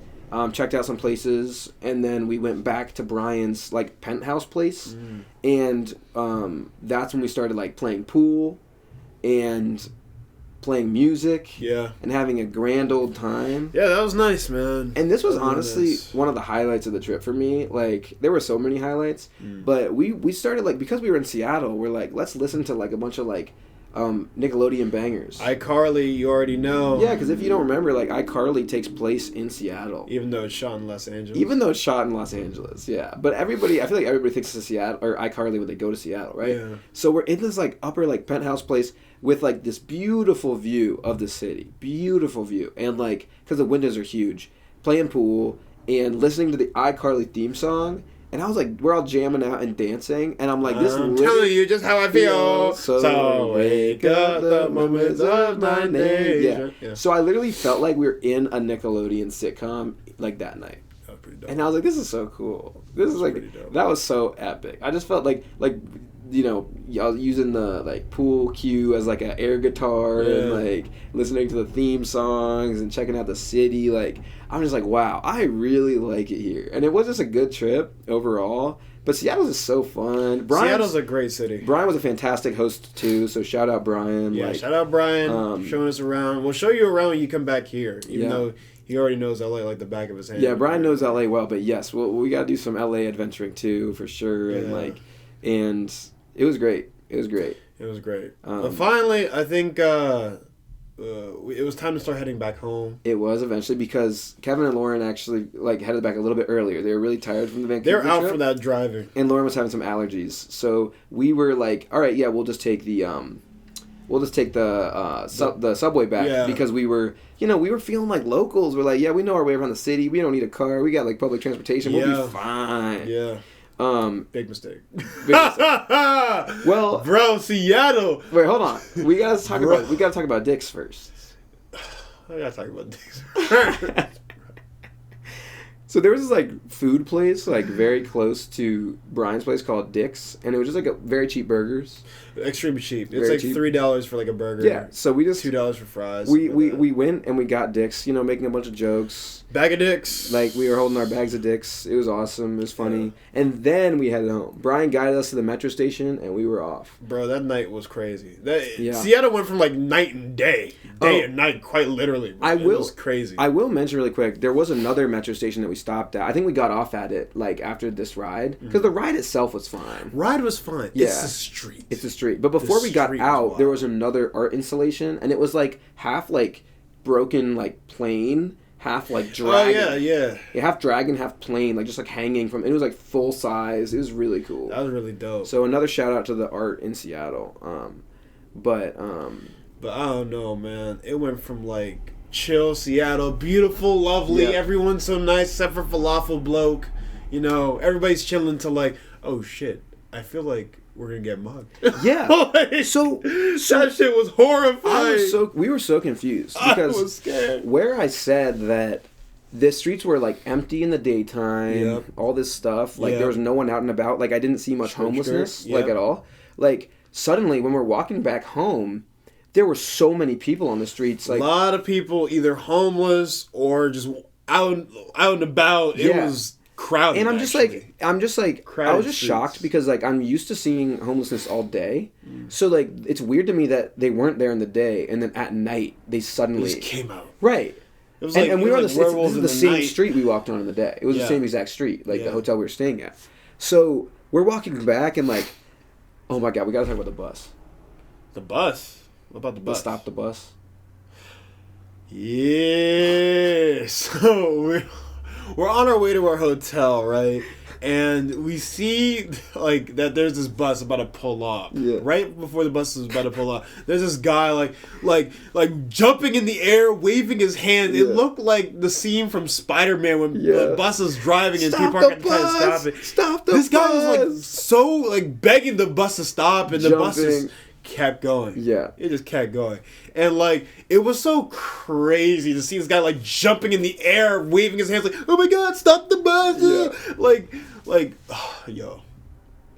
checked out some places, and then we went back to Brian's like penthouse place, and that's when we started like playing pool, and playing music, and having a grand old time.
Yeah, that was nice, man.
And this was honestly one of the highlights of the trip for me. Like, there were so many highlights, but we started like, because we were in Seattle, we're like, let's listen to like a bunch of like Nickelodeon bangers.
iCarly, you already know.
Yeah, because if you don't remember, like iCarly takes place in Seattle,
even though it's shot in Los Angeles.
Yeah, but I feel like everybody thinks it's Seattle or iCarly when they go to Seattle, right? Yeah. So we're in this like upper like penthouse place with like this beautiful view of the city, and like because the windows are huge, playing pool and listening to the iCarly theme song. And I was like, we're all jamming out and dancing, and I'm like, this.
I'm telling you just how I feel. So wake up the moments of my day.
Yeah. So I literally felt like we were in a Nickelodeon sitcom like that night.
That was pretty dope.
And I was like, this is so cool. This is like that was so epic. I just felt like you know, I was using the like pool cue as like an air guitar and like listening to the theme songs and checking out the city. Like, I'm just like, wow, I really like it here. And it was just a good trip overall. But Seattle's just so fun.
Seattle's a great city.
Brian was a fantastic host too, so shout out Brian.
Yeah, shout out Brian showing us around. We'll show you around when you come back here, even though he already knows LA like the back of his hand.
Yeah, Brian knows LA well, but yes, we got to do some LA adventuring too for sure. And it was great. But
finally, I think it was time to start heading back home.
It was eventually because Kevin and Lauren actually like headed back a little bit earlier. They were really tired from the Vancouver
They're out
trip,
for that driving.
And Lauren was having some allergies. So we were like, all right, yeah, we'll just take the subway back because we were feeling like locals. We're like, yeah, we know our way around the city. We don't need a car. We got like public transportation. We'll be fine.
Yeah. Big mistake.
Well,
bro, Seattle.
Wait, hold on. We gotta talk about dicks first.
I gotta talk about dicks first.
So there was this like food place like very close to Brian's place called Dick's, and it was just like a very cheap burgers.
Extremely cheap. It's like $3 for like a burger.
Yeah. So we just
$2 for fries.
We went and we got Dick's, making a bunch of jokes.
Bag of dicks.
Like we were holding our bags of dicks. It was awesome. It was funny. Yeah. And then we headed home. Brian guided us to the metro station and we were off.
Bro, that night was crazy. Seattle went from like night and day and night, quite literally. Bro. It was crazy.
I will mention really quick, there was another metro station that we stopped at. I think we got off at it like after this ride because the ride itself was fine.
Ride was fine. Yeah. It's the street.
It's the street. But before we got out, there was another art installation, and it was like half like broken like plane, half like dragon.
Oh yeah.
Half dragon, half plane, like just like hanging from. It was like full size. It was really cool.
That was really dope.
So another shout out to the art in Seattle. But
I don't know, man. It went from like chill Seattle, beautiful, lovely, everyone's so nice except for Falafel Bloke. Everybody's chilling to like, oh shit, I feel like we're gonna get mugged.
Yeah. so
that shit was horrifying.
We were so confused because
I was scared.
Where I said that the streets were like empty in the daytime, all this stuff, like there was no one out and about, like I didn't see much homelessness like at all. Like suddenly when we're walking back home, there were so many people on the streets, like
a lot of people either homeless or just out and about. It was crowded,
and I'm just like
crowded
I was just
streets.
Shocked because like I'm used to seeing homelessness all day, so like it's weird to me that they weren't there in the day and then at night they suddenly
just came out.
Right.
It was like,
and we were on the same
night.
street we walked on in the day. It was the same exact street, like the hotel we were staying at. So we're walking back and like, oh my god, we gotta talk about the bus.
The bus. What about the bus?
Let's stop the bus.
Yeah. So we're on our way to our hotel, right? And we see like that there's this bus about to pull up. Yeah. Right before the bus is about to pull up, there's this guy like jumping in the air, waving his hand. Yeah. It looked like the scene from Spider-Man when the bus is driving and people are trying to stop it.
Stop the bus!
This guy was like so like begging the bus to stop, and the bus just kept going.
Yeah.
It just kept going. And like it was so crazy to see this guy like jumping in the air, waving his hands like, oh my god, stop the bus. Yeah. Yo.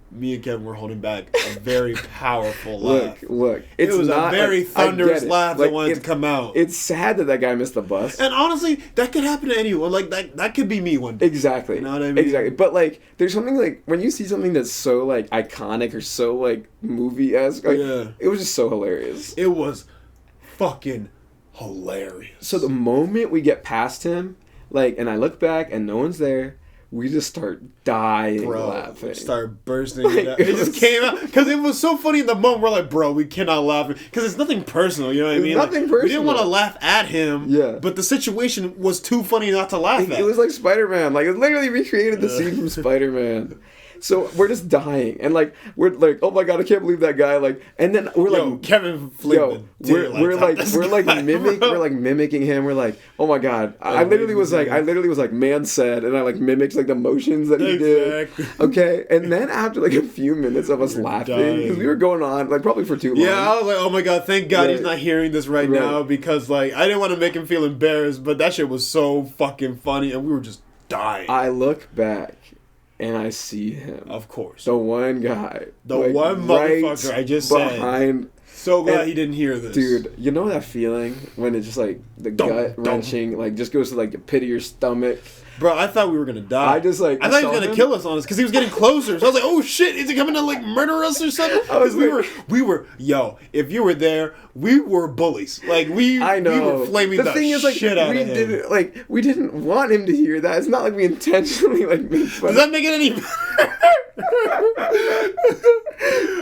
Me and Kevin were holding back a very powerful laugh.
Look.
It was a very thunderous laugh that wanted to come out.
It's sad that guy missed the bus.
And honestly, that could happen to anyone. Like that could be me one day.
Exactly.
You know what I mean?
Exactly. But like there's something like when you see something that's so like iconic or so like movie-esque, like, it was just so hilarious.
It was fucking hilarious.
So the moment we get past him, like, and I look back and no one's there, we just start dying laughing.
Start bursting. It just came out because it was so funny in the moment. We're like, bro, we cannot laugh because it's nothing personal. You know what I mean?
Nothing personal.
We didn't want to laugh at him. Yeah. But the situation was too funny not to laugh at.
It was like Spider-Man. Like it literally recreated the scene from Spider-Man. So we're just dying, and like we're like, oh my god, I can't believe that guy. Like, and then we're like,
Kevin Fleetwood.
We're mimicking him. We're like, oh my god. I literally was like, man said, and I like mimicked like the motions that he did. Okay, and then after like a few minutes of us laughing, because we were going on like probably for too long.
Yeah, I was like, oh my god, thank God he's not hearing this right now, because like I didn't want to make him feel embarrassed, but that shit was so fucking funny, and we were just dying.
I look back. And I see him.
Of course.
The one guy.
The like, one motherfucker I just
said.
So glad he didn't hear this.
Dude, you know that feeling when it just like the gut wrenching, like just goes to like the pit of your stomach?
Bro, I thought we were gonna die. I thought he was gonna kill us on us because he was getting closer. So I was like, "Oh shit, is he coming to like murder us or something?" Because we were, yo. If you were there, we were bullies. Like we were flaming the thing is, like, shit out of him.
We didn't want him to hear that. It's not like we intentionally like made fun.
Does that make it any better?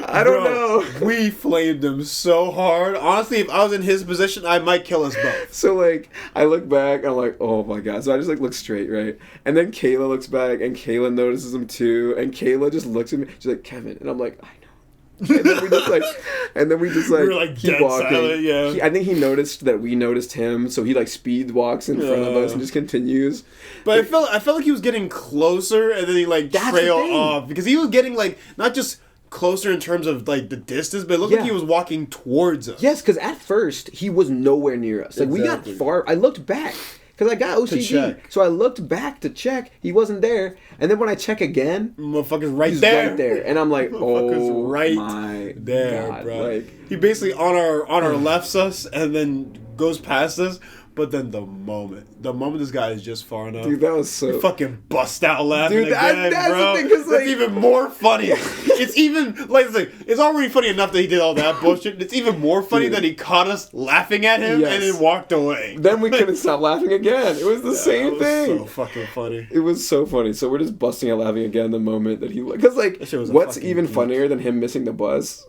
I don't know.
We flamed him so hard. Honestly, if I was in his position, I might kill us both.
So like, I look back, and I'm like, oh my god. So I just like look straight, right? And then Kayla looks back, and Kayla notices him too. And Kayla just looks at me. She's like, Kevin, and I'm like, I know. and then we just
we were like
keep
dead
walking.
silent, yeah.
I think he noticed that we noticed him, so he like speed walks in front of us and just continues.
But I felt like he was getting closer, and then he like trailed off because he was getting like not just closer in terms of like the distance, but it looked like he was walking towards us.
Yes, because at first he was nowhere near us. Like we got far. I looked back because I got OCD, so I looked back to check. He wasn't there, and then when I check again,
motherfucker's right
he's
there.
right there, and I'm like, oh
right
my
there,
God.
bro.
Like,
he basically on our lefts us and then goes past us. But then the moment this guy is just far enough,
dude, that was so.
You fucking bust out laughing again,
that's
bro.
The thing, 'cause, like,
it's even more funny. It's even like it's already funny enough that he did all that bullshit. It's even more funny that he caught us laughing at him and then walked away.
Then we couldn't stop laughing again. It was the same thing.
So fucking funny.
It was so funny. So we're just busting out laughing again the moment that he, because like, what's even funnier than him missing the bus?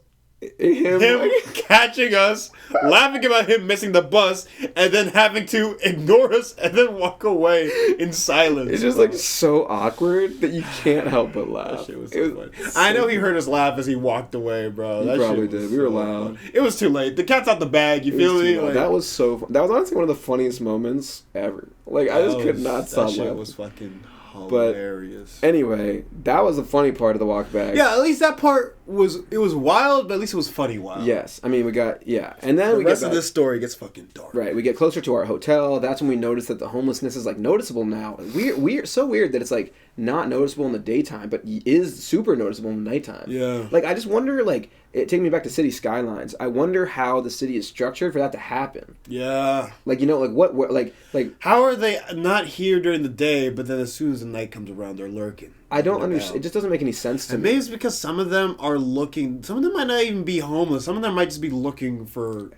Him like,
catching us, laughing about him missing the bus, and then having to ignore us and then walk away in silence.
It's just like so awkward that you can't help but laugh.
That shit was so funny. I know he heard us laugh as he walked away, bro.
He probably did. We were loud.
It was too late. The cat's out the bag. You feel me?
Like, that was so. That was honestly one of the funniest moments ever. Like I just could not stop laughing.
That was fucking hilarious.
But anyway, that was the funny part of the walk back.
Yeah, at least that part was wild, but at least it was funny wild.
Yes, I mean we got and then
the rest of this story gets fucking dark.
Right, we get closer to our hotel. That's when we notice that the homelessness is like noticeable now. Weird, so weird that it's like not noticeable in the daytime, but is super noticeable in the nighttime.
Yeah.
Like I just wonder, like it taking me back to city skylines. I wonder how the city is structured for that to happen.
Yeah.
Like like what like
how are they not here during the day, but then as soon as the night comes around, they're lurking?
I don't understand. It just doesn't make any sense to me.
Maybe it's because some of them are looking. Some of them might not even be homeless. Some of them might just be looking for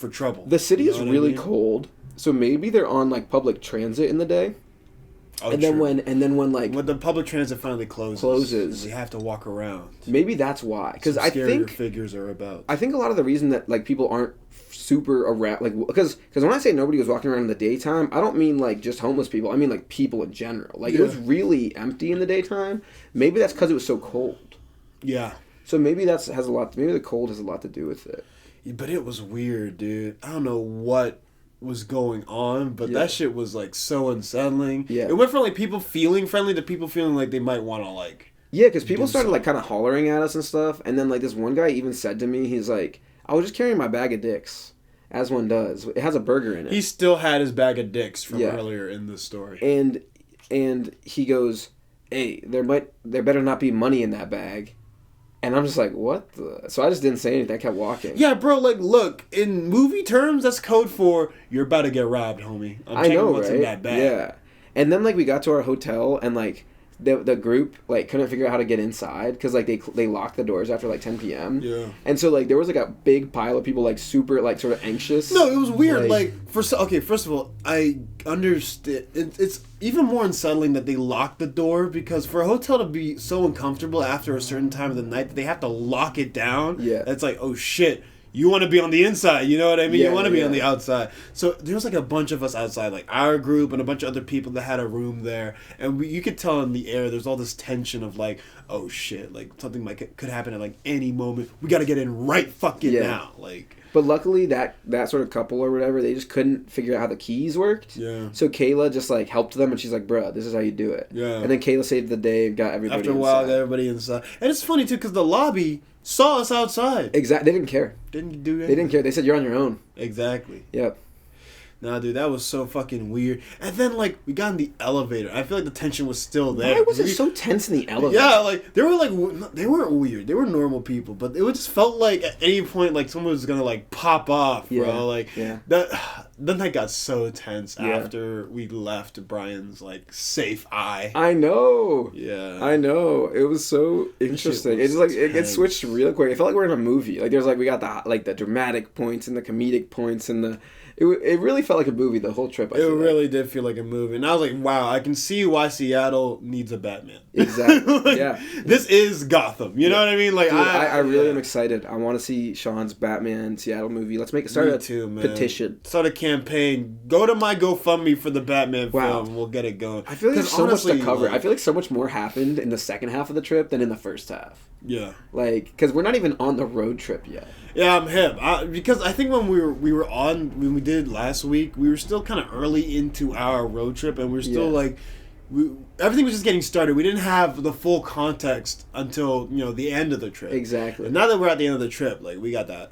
trouble.
The city is really cold, so maybe they're on like public transit in the day.
Oh,
and then when
the public transit finally closes, we have to walk around.
Maybe that's why. Because I think
figures are about.
I think a lot of the reason that like people aren't super around, like because when I say nobody was walking around in the daytime, I don't mean like just homeless people. I mean like people in general. Like it was really empty in the daytime. Maybe that's because it was so cold.
Yeah.
So maybe has a lot. Maybe the cold has a lot to do with it.
But it was weird, dude. I don't know what was going on, but that shit was like so unsettling. Yeah. It went from like people feeling friendly to people feeling like they might want to like.
Yeah, because people started like kind of hollering at us and stuff, and then like this one guy even said to me, he's like, "I was just carrying my bag of dicks, as one does. It has a burger in it."
He still had his bag of dicks from earlier in the story.
And he goes, "Hey, there better not be money in that bag." And I'm just like, what the? So I just didn't say anything. I kept walking.
Yeah, bro, like, look, in movie terms, that's code for, you're about to get robbed, homie. I'm checking what's in that bag.
Yeah. And then, like, we got to our hotel, and, like, the group, like, couldn't figure out how to get inside, because, like, they locked the doors after, like, 10 p.m.
Yeah.
And so, like, there was, like, a big pile of people, like, super, like, sort of anxious.
No, it was weird. First of all, I understand. It's even more unsettling that they locked the door, because for a hotel to be so uncomfortable after a certain time of the night that they have to lock it down, it's like, oh shit, you want to be on the inside, you know what I mean? You want to be on the outside. So there was like a bunch of us outside, like our group and a bunch of other people that had a room there, and you could tell in the air there's all this tension of like, oh shit, like something could happen at like any moment. We got to get in right fucking now, like.
But luckily, that sort of couple or whatever, they just couldn't figure out how the keys worked.
Yeah.
So Kayla just, like, helped them, and she's like, bruh, this is how you do it.
Yeah.
And then Kayla saved the day and got everybody
inside. After a while, got everybody inside. And it's funny, too, because the lobby saw us outside.
Exactly. They didn't care.
Didn't do anything.
They didn't care. They said, you're on your own.
Exactly.
Yep.
Nah, dude, that was so fucking weird. And then, like, we got in the elevator. I feel like the tension was still there.
Why was it so tense in the elevator?
Yeah, like, they weren't weird. They were normal people. But it just felt like at any point, like, someone was gonna, like, pop off, bro. Like, then that got so tense after we left Brian's, like, safe eye.
I know.
Yeah.
I know. It was so interesting. It's like, it gets switched real quick. It felt like we're in a movie. Like, there's, like, we got the dramatic points and the comedic points and the... It really felt like a movie the whole trip.
It really did feel like a movie. And I was like, wow, I can see why Seattle needs a Batman.
Exactly.
Like, this is Gotham. You know what I mean? Like,
dude, I really am excited. I want to see Sean's Batman Seattle movie. Let's start a petition.
Start a campaign. campaign. Go to my GoFundMe for the Batman film. And we'll get it going.
I feel like there's so much to cover. I feel like so much more happened in the second half of the trip than in the first half.
Yeah.
Like, because we're not even on the road trip yet.
Yeah, I'm hip. Because I think when when we did last week, we were still kind of early into our road trip, and we were still like, everything was just getting started. We didn't have the full context until the end of the trip.
Exactly.
But now that we're at the end of the trip, like we got the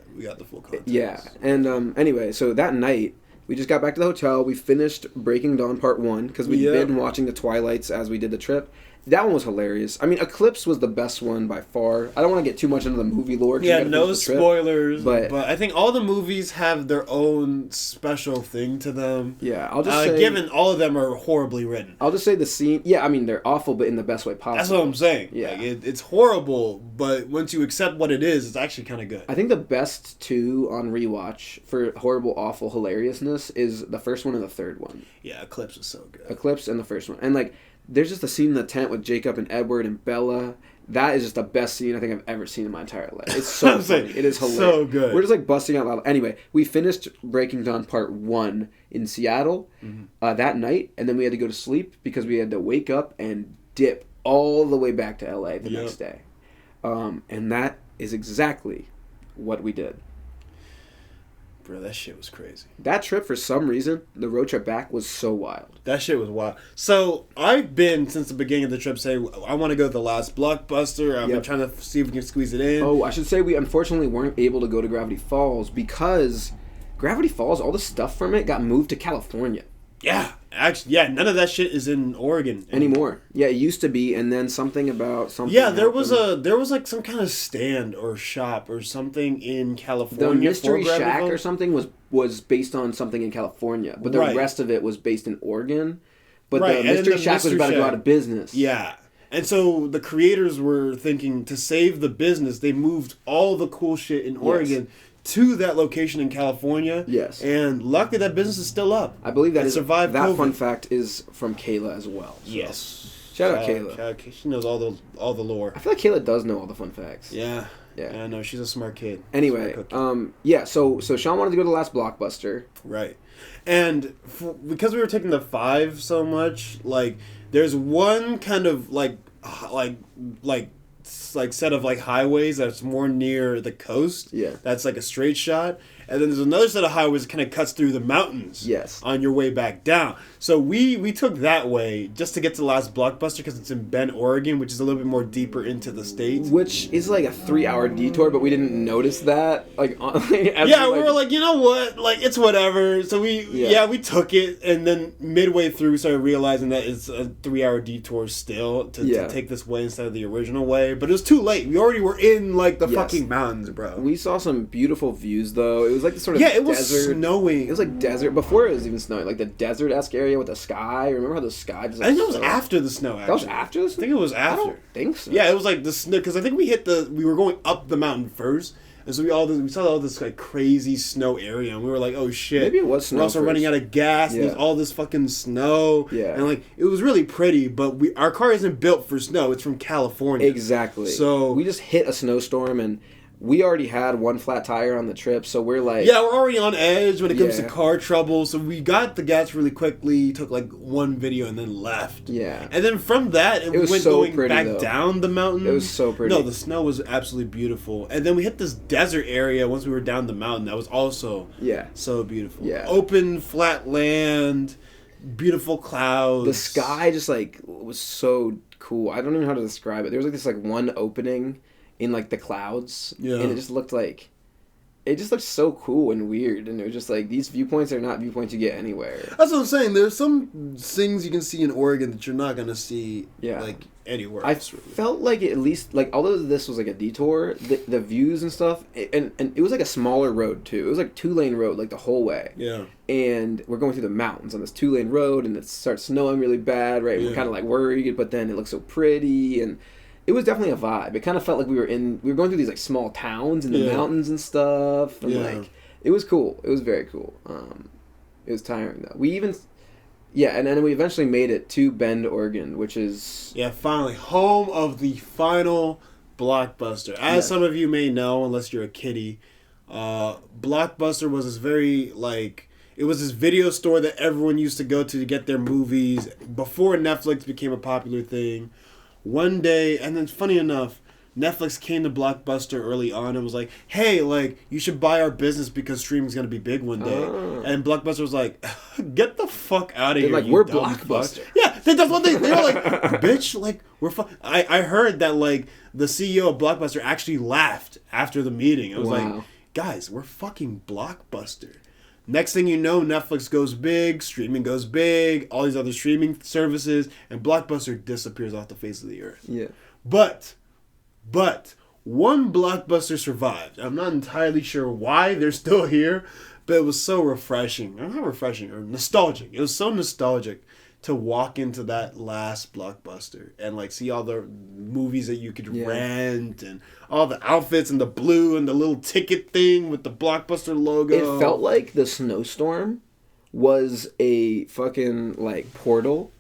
full context.
Yeah, and anyway, so that night we just got back to the hotel. We finished Breaking Dawn Part 1 because we'd been watching the Twilights as we did the trip. That one was hilarious. I mean, Eclipse was the best one by far. I don't want to get too much into the movie lore.
Yeah, no spoilers. But I think all the movies have their own special thing to them.
Yeah, I'll just say...
Given all of them are horribly written.
I'll just say the scene... Yeah, I mean, they're awful, but in the best way possible.
That's what I'm saying.
Yeah.
Like, it's horrible, but once you accept what it is, it's actually kind of good.
I think the best two on rewatch for horrible, awful hilariousness is the first one and the third one.
Yeah, Eclipse is so good.
Eclipse and the first one. And, like... There's just a scene in the tent with Jacob and Edward and Bella. That is just the best scene I think I've ever seen in my entire life. It's so funny. It is hilarious.
So good.
We're just like busting out loud. Anyway, we finished Breaking Dawn Part 1 in Seattle that night, and then we had to go to sleep because we had to wake up and dip all the way back to LA the next day. And that is exactly what we did.
Bro, that shit was crazy.
That trip, for some reason, the road trip back was so wild.
That shit was wild. So, I've been, since the beginning of the trip, saying, I want to go to the last Blockbuster. I've been trying to see if we can squeeze it in.
Oh, I should say we unfortunately weren't able to go to Gravity Falls because Gravity Falls, all the stuff from it got moved to California.
Yeah. Actually, none of that shit is in Oregon
anymore. Yeah, it used to be, and then something about something.
Yeah, there was like some kind of stand or shop or something in California.
The Mystery Shack or something was based on something in California, but the rest of it was based in Oregon. But the Mystery Shack was about to go out of business.
Yeah. And so the creators were thinking to save the business, they moved all the cool shit in Oregon to that location in California.
Yes.
And luckily that business is still up.
I believe that
survived
that
COVID.
Fun fact is from Kayla as well. So.
Yes.
Shout out Kayla.
She knows all the lore.
I feel like Kayla does know all the fun facts.
Yeah. I know. She's a smart kid.
Anyway, so Sean wanted to go to the last Blockbuster.
Right. And because we were taking the 5 so much, like there's one kind of like set of like highways that's more near the coast.
Yeah.
That's like a straight shot. And then there's another set of highways that kind of cuts through the mountains.
Yes.
On your way back down. So we took that way just to get to the last Blockbuster because it's in Bend, Oregon, which is a little bit more deeper into the state.
Which is like a 3-hour detour, but we didn't notice that. Like,
we were like, you know what? Like, it's whatever. So we took it, and then midway through we started realizing that it's a 3-hour detour still to take this way instead of the original way. But it was too late. We already were in like the fucking mountains, bro.
We saw some beautiful views though. It was like the sort of
it was snowing.
It was like desert before it was even snowing, like the desert-esque area with the sky. Remember how the sky just? Like,
I think it was after the snow. Actually.
That was after the snow.
I think it was after.
I don't think so.
Yeah, it was like the snow because I think we were going up the mountain first, and so we saw all this like crazy snow area, and we were like, oh shit.
Maybe it was snow.
We're also running out of gas. And there's all this fucking snow.
Yeah,
and like it was really pretty, but our car isn't built for snow. It's from California.
Exactly.
So
we just hit a snowstorm and. We already had one flat tire on the trip, so we're like...
Yeah, we're already on edge when it comes to car trouble, so we got the gas really quickly, took like one video, and then left.
Yeah.
And then from that, we went going back down the mountain.
It was so pretty.
No, the snow was absolutely beautiful. And then we hit this desert area once we were down the mountain. That was also so beautiful.
Yeah.
Open, flat land, beautiful clouds.
The sky just like was so cool. I don't even know how to describe it. There was like this like one opening... in like the clouds, and it just looked so cool and weird, and it was just like these viewpoints are not viewpoints you get anywhere.
That's what I'm saying. There's some things you can see in Oregon that you're not gonna see like anywhere else.
I felt like at least like although this was like a detour, the views and stuff, and it was like a smaller road too. It was like 2-lane road like the whole way.
Yeah.
And we're going through the mountains on this 2-lane road, and it starts snowing really bad. Right. We're kind of like worried, but then it looks so pretty and. It was definitely a vibe. It kind of felt like we were going through these like small towns in the mountains and stuff, and like it was cool. It was very cool. It was tiring though. And then we eventually made it to Bend, Oregon, which is
finally home of the final Blockbuster. As some of you may know, unless you're a kiddie, Blockbuster was this very like. It was this video store that everyone used to go to get their movies before Netflix became a popular thing. One day, and then funny enough, Netflix came to Blockbuster early on and was like, hey, like, you should buy our business because streaming's going to be big one day. And Blockbuster was like, get the fuck out of here,
like, we're Blockbuster.
Fuck. Yeah, that's what they were like, bitch, like, we're I heard that, like, the CEO of Blockbuster actually laughed after the meeting. I was like, guys, we're fucking Blockbuster. Next thing you know, Netflix goes big, streaming goes big, all these other streaming services, and Blockbuster disappears off the face of the earth.
Yeah.
But one Blockbuster survived. I'm not entirely sure why they're still here, but it was so refreshing. Not refreshing, or nostalgic. It was so nostalgic to walk into that last Blockbuster and like see all the movies that you could rent and all the outfits and the blue and the little ticket thing with the Blockbuster logo.
It felt like the snowstorm was a fucking like portal.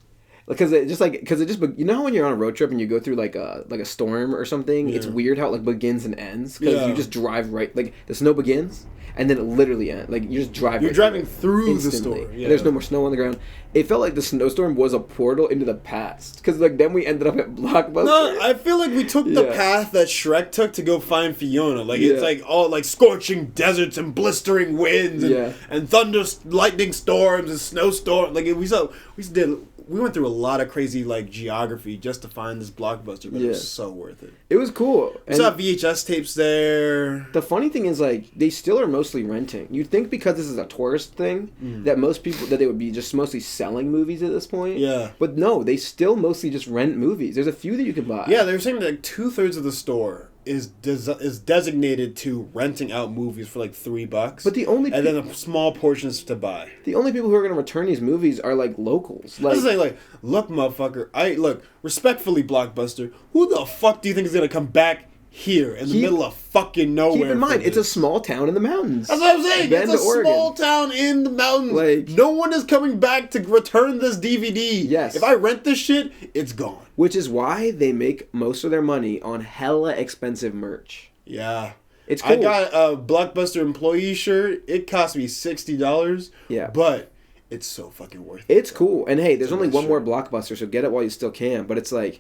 Because you know how when you're on a road trip and you go through like a storm or something, it's weird how it like begins and ends because you just drive right, like the snow begins and then it literally ends. Like you just drive.
You're driving through the storm.
Yeah. And there's no more snow on the ground. It felt like the snowstorm was a portal into the past because like then we ended up at Blockbuster.
No, I feel like we took the path that Shrek took to go find Fiona. Like it's like all like scorching deserts and blistering winds and thunder, lightning storms and snowstorms. Like we went through a lot of crazy like geography just to find this Blockbuster, but it was so worth it.
It was cool.
We saw VHS tapes there.
The funny thing is like they still are mostly renting. You'd think because this is a tourist thing that most people that they would be just mostly selling movies at this point.
Yeah.
But no, they still mostly just rent movies. There's a few that you can buy.
Yeah, they were saying that like 2/3 of the store is designated to renting out movies for like $3.
But then
a small portion is to buy.
The only people who are going to return these movies are like locals.
Like, I was like, look, motherfucker. Respectfully, Blockbuster. Who the fuck do you think is going to come back here in the middle of fucking nowhere?
Keep in mind, it's a small town in the mountains.
That's what I'm saying. It's a small town in the mountains. Like, no one is coming back to return this DVD.
Yes.
If I rent this shit, it's gone.
Which is why they make most of their money on hella expensive merch.
Yeah.
It's cool.
I got a Blockbuster employee shirt. It cost me $60.
Yeah.
But it's so fucking worth it.
It's cool. And hey, there's only one more Blockbuster, so get it while you still can. But it's like,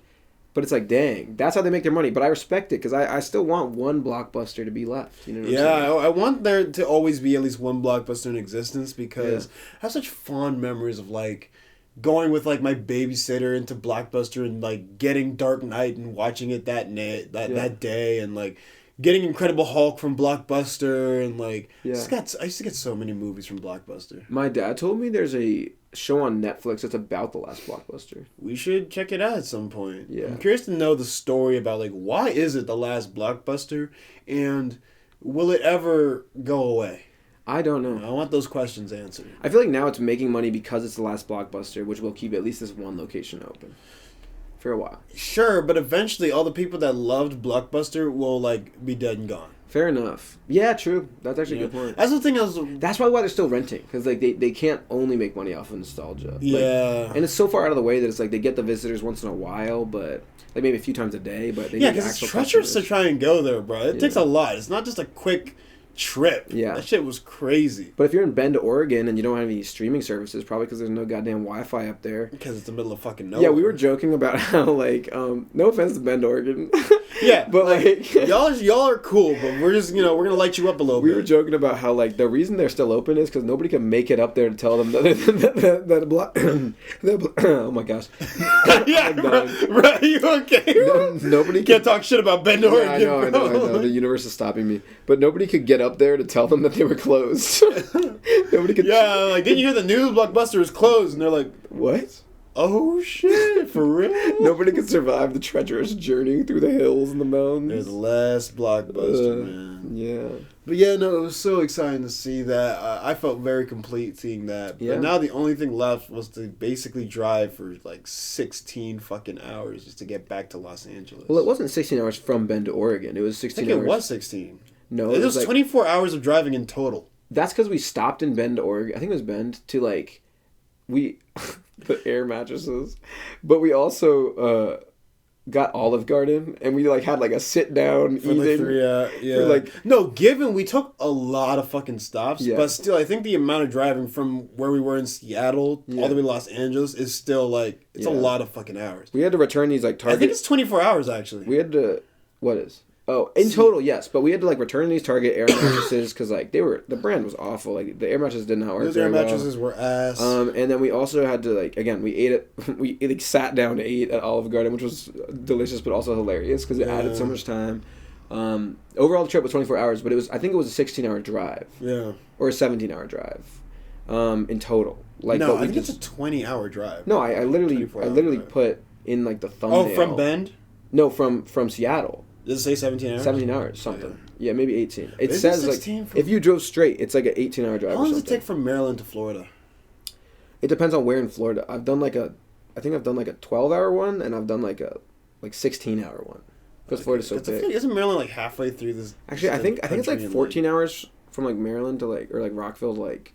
dang, that's how they make their money. But I respect it because I still want one Blockbuster to be left. You know what I'm saying?
I want there to always be at least one Blockbuster in existence because I have such fond memories of like going with like my babysitter into Blockbuster and like getting Dark Knight and watching it that day and like getting Incredible Hulk from Blockbuster and like I used to get so many movies from Blockbuster.
My dad told me there's a show on Netflix that's about the last Blockbuster.
We should check it out at some point.
Yeah.
I'm curious to know the story about like why is it the last Blockbuster and will it ever go away?
I don't know.
I want those questions answered.
I feel like now it's making money because it's the last Blockbuster, which will keep at least this one location open for a while.
Sure, but eventually all the people that loved Blockbuster will like be dead and gone.
Fair enough. Yeah, true. That's actually a good point.
That's the thing.
That's probably why they're still renting because like they can't only make money off of nostalgia.
Yeah.
And it's so far out of the way that it's like they get the visitors once in a while, but like maybe a few times a day. But they
because it's treacherous to try and go there, bro. It takes a lot. It's not just a quick trip.
Yeah.
That shit was crazy.
But if you're in Bend, Oregon, and you don't have any streaming services, probably because there's no goddamn Wi-Fi up there.
Because it's the middle of fucking nowhere.
Yeah, we were joking about how, like, no offense to Bend, Oregon.
Yeah.
But, like...
y'all are cool, but we're just, we're going to light you up a little bit.
We were joking about how, like, the reason they're still open is because nobody can make it up there to tell them oh, my gosh.
Yeah, right. You okay?
Nobody
can't talk shit about Bend, Oregon.
I know. The universe is stopping me. But nobody could get up there to tell them that they were closed. Nobody could.
Yeah, like, didn't you hear the news? Blockbuster is closed. And they're like,
what?
Oh, shit, for real?
Nobody could survive the treacherous journey through the hills and the mountains.
There's less Blockbuster, man.
Yeah.
But yeah, no, it was so exciting to see that. I felt very complete seeing that. But now the only thing left was to basically drive for like 16 fucking hours just to get back to Los Angeles.
Well, it wasn't 16 hours from Bend to Oregon. It was 16 hours.
I think it was 16.
No,
it was like 24 hours of driving in total.
That's because we stopped in Bend, Oregon. I think it was Bend to like, the air mattresses, but we also got Olive Garden, and we like had like a sit down
for like 3, yeah.
For, like,
no, given we took a lot of fucking stops,
yeah.
but still, I think the amount of driving from where we were in Seattle all the way to Los Angeles is still like it's a lot of fucking hours.
We had to return these like Target.
I think it's 24 hours actually.
We had to what is. Oh, in total, yes, but we had to like return these Target air mattresses because like the brand was awful. Like the air mattresses did not work.
Those air mattresses were ass.
And then we also had to like again we ate it. We like sat down to eat at Olive Garden, which was delicious but also hilarious because it added so much time. Overall, the trip was 24 hours, but I think it was a 16-hour drive.
Yeah. Or
a 17-hour drive, in total. Like
no, I think it's a 20-hour drive.
No, I literally put in like the thumbnail.
Oh, from Bend?
No, from Seattle.
Does it say 17 hours?
17 hours, something. Yeah, maybe 18. It says, like, if you drove straight, it's like an 18-hour drive.
How long does it take from Maryland to Florida?
It depends on where in Florida. I think I've done like a 12-hour one, and I've done like a 16-hour one. Because Florida's so big.
Isn't Maryland like halfway through this?
Actually, I think it's like 14 hours from like Maryland to like, or like Rockville to like,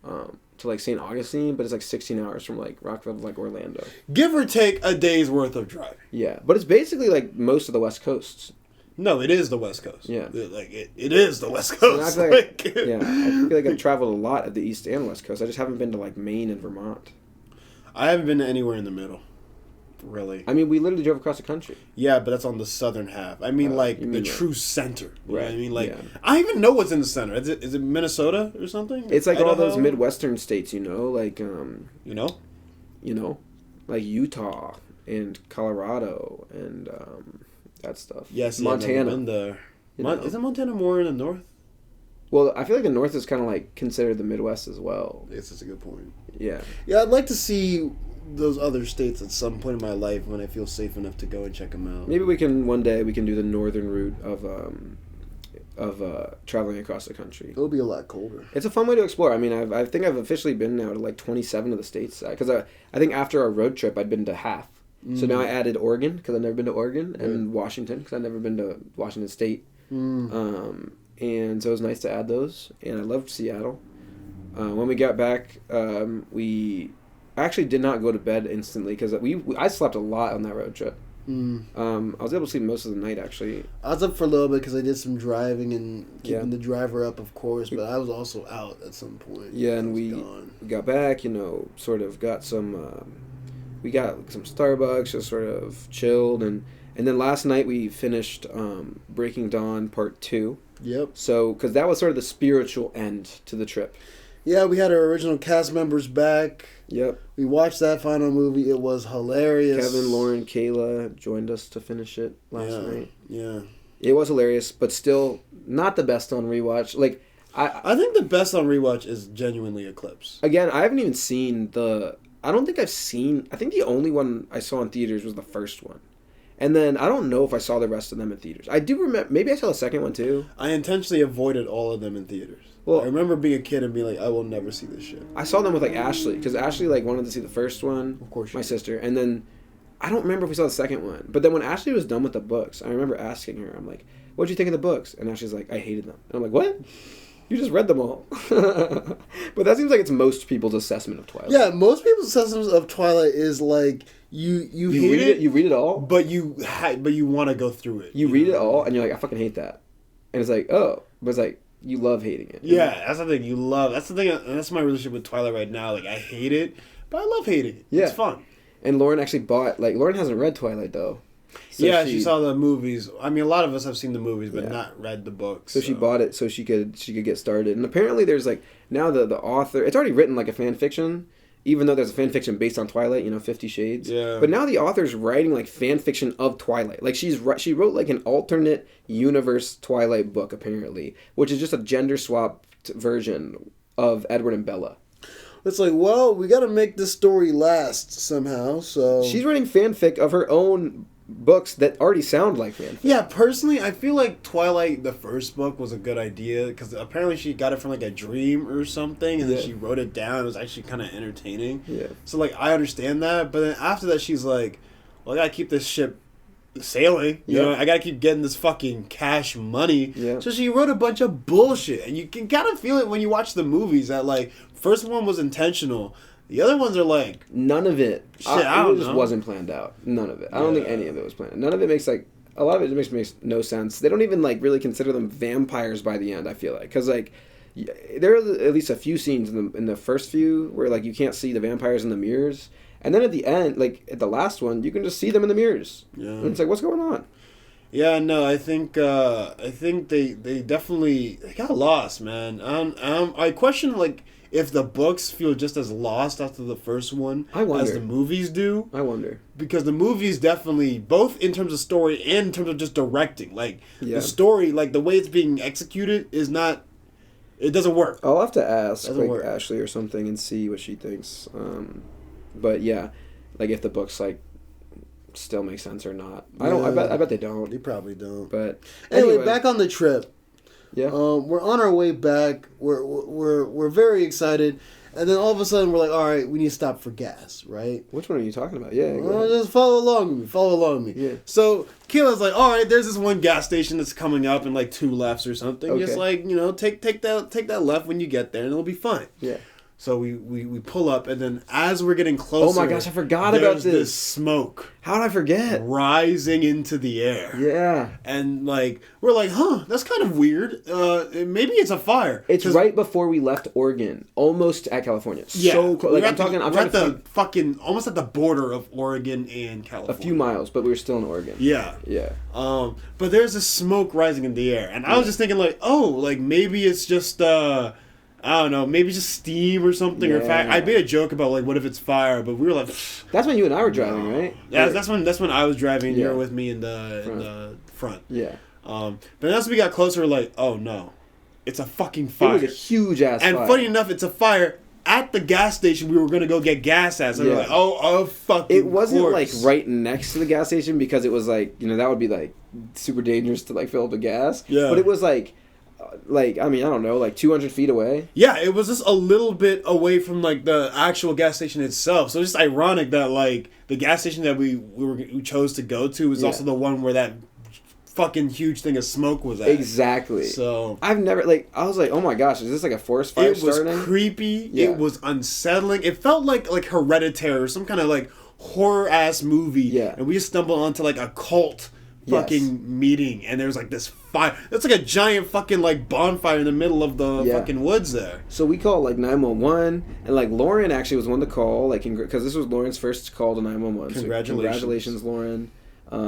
to like St. Augustine, but it's like 16 hours from like Rockville to like Orlando.
Give or take a day's worth of driving.
Yeah, but it's basically like most of the West Coast.
No, it is the West Coast.
Yeah.
Like, it is the West Coast.
I feel like I've traveled a lot at the East and West Coast. I just haven't been to, like, Maine and Vermont.
I haven't been to anywhere in the middle. Really.
I mean, we literally drove across the country.
Yeah, but that's on the southern half. I mean, the true center. You know what I mean? Like, I don't even know what's in the center. Is it Minnesota or something?
It's like Idaho? All those Midwestern states, you know? Like,
You know?
Like Utah and Colorado and, that stuff.
Yes,
Montana.
Isn't Montana more in the north?
Well, I feel like the north is kind of like considered the Midwest as well.
Yes, that's a good point.
Yeah.
Yeah, I'd like to see those other states at some point in my life when I feel safe enough to go and check them out.
Maybe one day we can do the northern route of traveling across the country.
It'll be a lot colder.
It's a fun way to explore. I mean, I think I've officially been now to like 27 of the states because I think after our road trip I'd been to half. So now I added Oregon because I've never been to Oregon and Washington because I've never been to Washington State. And so it was nice to add those. And I loved Seattle. When we got back, we actually did not go to bed instantly because I slept a lot on that road trip. I was able to sleep most of the night actually.
I was up for a little bit because I did some driving and keeping the driver up, of course, but I was also out at some point.
Yeah, and we got back, sort of got some... we got some Starbucks, just sort of chilled, and then last night we finished Breaking Dawn Part 2.
Yep.
So, because that was sort of the spiritual end to the trip.
Yeah, we had our original cast members back.
Yep.
We watched that final movie. It was hilarious.
Kevin, Lauren, Kayla joined us to finish it last night.
Yeah.
It was hilarious, but still not the best on rewatch. Like,
I think the best on rewatch is genuinely Eclipse.
Again, I haven't even seen I don't think I've seen... I think the only one I saw in theaters was the first one. And then I don't know if I saw the rest of them in theaters. I do remember... Maybe I saw the second one too.
I intentionally avoided all of them in theaters. Well, I remember being a kid and being like, I will never see this shit.
I saw them with like Ashley. Because Ashley like wanted to see the first one.
Of course.
My sister. And then... I don't remember if we saw the second one. But then when Ashley was done with the books, I remember asking her, I'm like, what'd you think of the books? And Ashley's like, I hated them. And I'm like, what? You just read them all. But that seems like it's most people's assessment of Twilight.
Yeah, most people's assessment of Twilight is like you hate
read it. You read it all,
but you want to go through it.
You read it all, and you're like, I fucking hate that. And it's like, oh, but it's like you love hating it.
Yeah, that's the thing. You love. That's the thing. That's my relationship with Twilight right now. Like I hate it, but I love hating it. Yeah, it's fun.
And Lauren actually bought. Like Lauren hasn't read Twilight though.
So yeah, she saw the movies. I mean, a lot of us have seen the movies, but not read the books.
So she bought it so she could get started. And apparently, there's like now the author. It's already written like a fan fiction, even though there's a fan fiction based on Twilight. 50 Shades.
Yeah.
But now the author's writing like fan fiction of Twilight. Like she wrote like an alternate universe Twilight book apparently, which is just a gender swapped version of Edward and Bella.
It's like, well, we got to make this story last somehow. So
she's writing fanfic of her own books that already sound like fanfic.
Yeah, personally, I feel like Twilight, the first book, was a good idea because apparently she got it from like a dream or something, and then she wrote it down. It was actually kind of entertaining.
Yeah.
So like, I understand that, but then after that, she's like, "Well, I gotta keep this ship sailing. You know, I gotta keep getting this fucking cash money."
Yeah.
So she wrote a bunch of bullshit, and you can kind of feel it when you watch the movies. That like, first one was intentional. The other ones are like...
None of it.
I don't know.
It just wasn't planned out. None of it. I don't think any of it was planned. None of it makes, like... A lot of it makes no sense. They don't even, like, really consider them vampires by the end, I feel like. Because, like, there are at least a few scenes in the first few where, like, you can't see the vampires in the mirrors. And then at the end, like, at the last one, you can just see them in the mirrors. Yeah. And it's like, what's going on?
Yeah, no, I think they definitely got lost, man. I question, like, if the books feel just as lost after the first one as the movies do.
I wonder.
Because the movies definitely, both in terms of story and in terms of just directing, like, the story, like, the way it's being executed is not, it doesn't work.
I'll have to ask, like, Ashley or something and see what she thinks. But, yeah, like, if the books, like, still make sense or not. I bet they don't.
They probably don't.
But
anyway, back on the trip.
Yeah.
We're on our way back. We're very excited, and then all of a sudden we're like, all right, we need to stop for gas, right?
Which one are you talking about? Yeah.
Just follow along with me. Yeah. So Kayla's like, all right, there's this one gas station that's coming up in like 2 lefts or something. Okay. Just like, take that left when you get there, and it'll be fine.
Yeah.
So we pull up, and then as we're getting closer...
Oh my gosh, I forgot about
this smoke.
How did I forget?
Rising into the air.
Yeah.
And, like, we're like, that's kind of weird. Maybe it's a fire.
It's right before we left Oregon, almost at California.
Yeah.
So close. Like,
almost at the border of Oregon and California.
A few miles, but we were still in Oregon.
Yeah.
Yeah.
But there's this smoke rising in the air. And I was just thinking, like, maybe it's just... I don't know, maybe just steam or something. Yeah. Or fact, I made a joke about, like, what if it's fire, but we were like...
That's when you and I were driving, right?
Yeah, that's when I was driving and you were with me in the front.
Yeah.
But as we got closer, we're like, oh no, it's a fucking fire.
It was a huge-ass fire.
And funny enough, it's a fire at the gas station we were going to go get gas at. So we were like, fucking
It wasn't,
course.
like, right next to the gas station because it was, like, that would be, like, super dangerous to, like, fill up the gas. Yeah. But it was, like, I don't know, like 200 feet away.
Yeah, it was just a little bit away from, like, the actual gas station itself. So it's just ironic that, like, the gas station that we chose to go to was also the one where that fucking huge thing of smoke was at.
Exactly.
So
I've never, like, I was like, oh my gosh, is this like a forest fire starting?
It was creepy. Yeah. It was unsettling. It felt like Hereditary or some kind of, like, horror ass movie.
Yeah.
And we just stumbled onto, like, a cult fucking meeting, and there's like this fire. It's like a giant fucking like bonfire in the middle of the fucking woods there.
So we called like 911, and like Lauren actually was one to call, like, because this was Lauren's first call to 911.
Congratulations,
so congratulations, Lauren.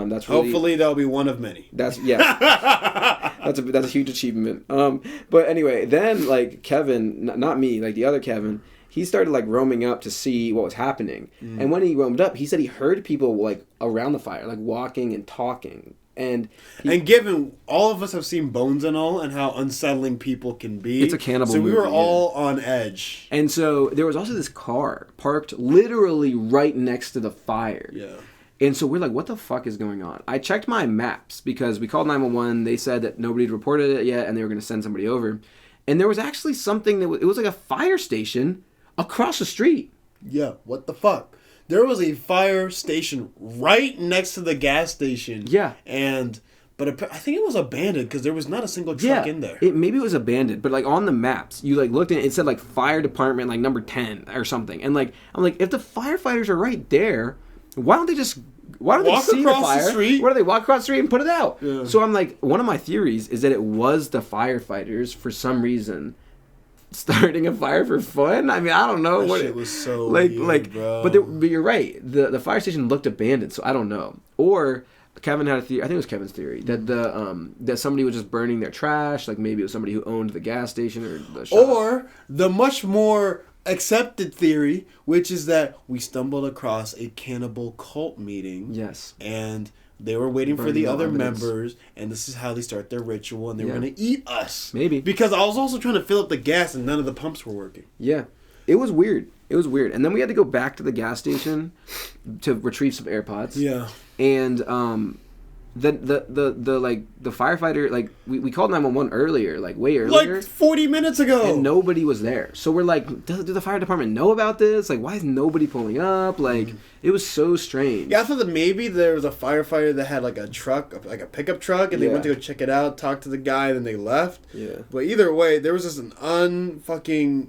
That's really,
hopefully that'll be one of many.
That's that's a huge achievement. But anyway, then like Kevin, not me, like the other Kevin. He started, like, roaming up to see what was happening. Mm. And when he roamed up, he said he heard people, like, around the fire, like, walking and talking. And
given all of us have seen Bones and all and how unsettling people can be.
It's a cannibal
movie.
So
we were all on edge.
And so there was also this car parked literally right next to the fire.
Yeah.
And so we're like, what the fuck is going on? I checked my maps because we called 911. They said that nobody had reported it yet and they were going to send somebody over. And there was actually something it was like a fire station across the street.
Yeah, what the fuck? There was a fire station right next to the gas station.
Yeah.
But I think it was abandoned because there was not a single truck in there.
Maybe it was abandoned, but like on the maps, you like looked at it said like fire department like number 10 or something. And like I'm like, if the firefighters are right there, why don't they see the fire?
The street?
Why don't they walk across the street and put it out?
Yeah.
So I'm like, one of my theories is that it was the firefighters for some reason starting a fire for fun. I mean, I don't know
what it was so weird, bro.
But you're right. The fire station looked abandoned, so I don't know. Or Kevin had a theory. I think it was Kevin's theory that that somebody was just burning their trash. Like maybe it was somebody who owned the gas station or the shop.
Or the much more accepted theory, which is that we stumbled across a cannibal cult meeting.
Yes.
And they were waiting for the other members, and this is how they start their ritual, and they were going to eat us.
Maybe.
Because I was also trying to fill up the gas, and none of the pumps were working.
Yeah. It was weird. And then we had to go back to the gas station to retrieve some AirPods.
Yeah.
And the like the firefighter, like we called 911 earlier, like way earlier,
like 40 minutes ago,
and nobody was there. So we're like, do the fire department know about this? Like, why is nobody pulling up? Like, it was so strange.
Yeah, I thought that maybe there was a firefighter that had like a truck, like a pickup truck, and they went to go check it out, talk to the guy, and then they left.
Yeah.
But either way, there was just an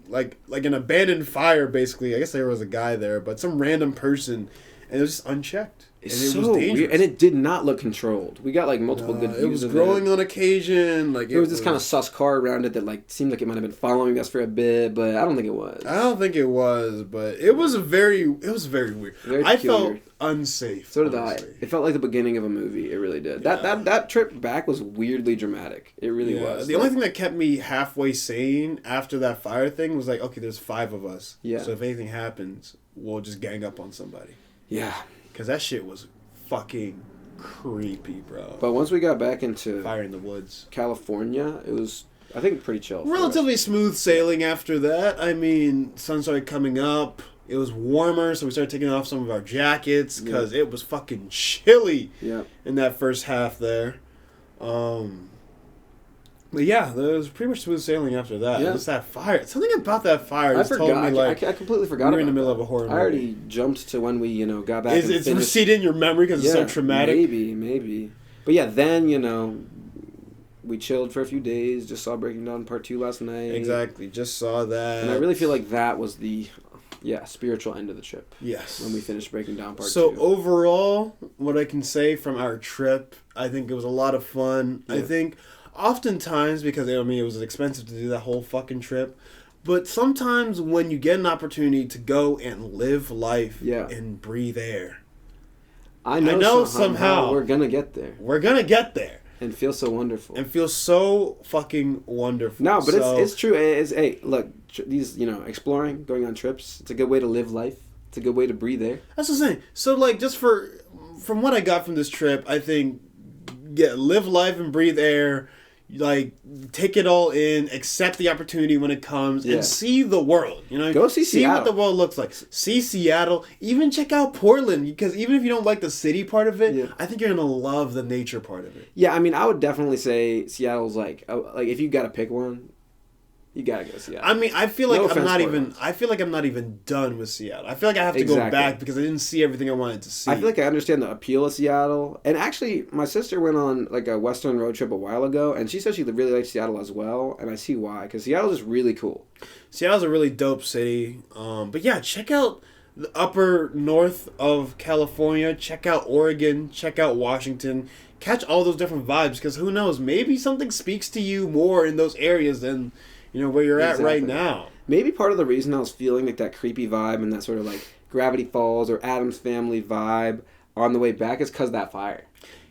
like an abandoned fire, basically. I guess there was a guy there, but some random person, and it was just unchecked.
It's so weird, and it did not look controlled. We got like multiple good views of it.
It was growing on occasion. Like
there was this kind of sus car around it that like seemed like it might have been following us for a bit, but I don't think it was.
I don't think it was, but it was very weird. I felt unsafe.
So did I. It felt like the beginning of a movie. It really did. Yeah. That trip back was weirdly dramatic. It really was.
The only thing that kept me halfway sane after that fire thing was like, okay, there's 5 of us.
Yeah.
So if anything happens, we'll just gang up on somebody.
Yeah.
Because that shit was fucking creepy, bro.
But once we got back into
Fire in the Woods,
California, it was, I think, pretty chill.
Relatively smooth sailing after that. I mean, sun started coming up. It was warmer, so we started taking off some of our jackets because it was fucking chilly in that first half there. But yeah, there was pretty much smooth sailing after that. Yeah. Just that fire. Something about that fire just told me like...
I completely forgot
we were in the middle of a horror movie.
I already jumped to when we, got back and
finished. It's receded in your memory because it's so traumatic?
Maybe. But yeah, then, we chilled for a few days, just saw Breaking Dawn Part 2 last night.
Exactly, just saw that.
And I really feel like that was the... spiritual end of the trip.
Yes.
When we finished Breaking Down Part 2.
So overall, what I can say from our trip, I think it was a lot of fun. Yeah. I think oftentimes, because it was expensive to do that whole fucking trip, but sometimes when you get an opportunity to go and live life and breathe air. I know somehow
we're going to get there.
We're going to get there.
And feel so wonderful.
And feel so fucking wonderful.
No, but it's true. Hey, look, these, exploring, going on trips, it's a good way to live life. It's a good way to breathe air.
That's what I'm saying. So, like, just from what I got from this trip, I think, live life and breathe air. Like, take it all in, accept the opportunity when it comes, and see the world.
Go see Seattle.
See what the world looks like. See Seattle. Even check out Portland, because even if you don't like the city part of it, I think you're gonna love the nature part of it.
Yeah, I mean, I would definitely say Seattle's like if you gotta pick one, you gotta go to Seattle.
I mean, I feel like I'm not even done with Seattle. I feel like I have to go back because I didn't see everything I wanted to see.
I feel like I understand the appeal of Seattle. And actually, my sister went on like a Western road trip a while ago, and she said she really liked Seattle as well. And I see why, because Seattle's just really cool.
Seattle's a really dope city. But yeah, check out the upper north of California. Check out Oregon. Check out Washington. Catch all those different vibes, because who knows? Maybe something speaks to you more in those areas than where you're at right now.
Maybe part of the reason I was feeling like that creepy vibe and that sort of like Gravity Falls or Addams Family vibe on the way back is because of that fire.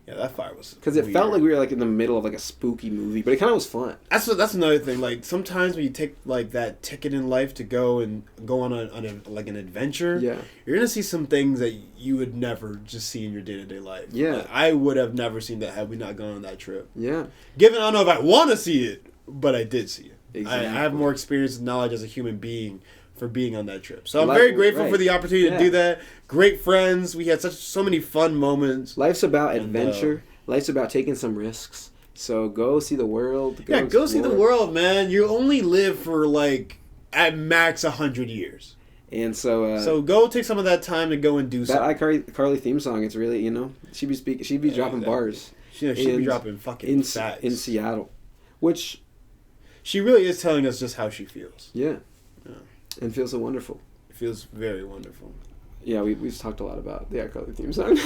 Yeah, that fire was
because it felt like we were like in the middle of like a spooky movie, but it kind of was fun.
That's another thing. Like sometimes when you take like that ticket in life to go on an adventure, you're gonna see some things that you would never just see in your day-to-day life.
Yeah,
like, I would have never seen that had we not gone on that trip.
Yeah,
I don't know if I want to see it, but I did see it.
Exactly.
I have more experience and knowledge as a human being for being on that trip. So I'm very grateful for the opportunity to do that. Great friends. We had so many fun moments.
Life's about adventure. Life's about taking some risks. So go see the world.
Go see the world, man. You only live for like at max 100 years.
And so
go take some of that time to go and do something.
That Carly theme song, it's really, she'd be dropping bars.
She'd be dropping fucking facts.
In Seattle. Which...
She really is telling us just how she feels.
Yeah. And feels so wonderful.
It feels very wonderful.
Yeah, we've talked a lot about the iCarly theme song.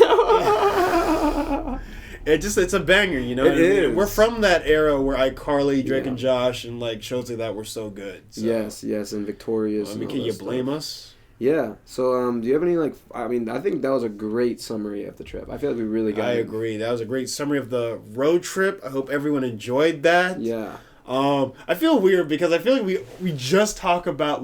It's a banger, It is. We're from that era where iCarly, Drake and Josh, and like shows like that were so good. So.
Yes, and Victorious.
Can you blame us?
Yeah. So, do you have any I think that was a great summary of the trip. I feel like we really got.
I agree. That was a great summary of the road trip. I hope everyone enjoyed that.
Yeah.
I feel weird because I feel like we just talked about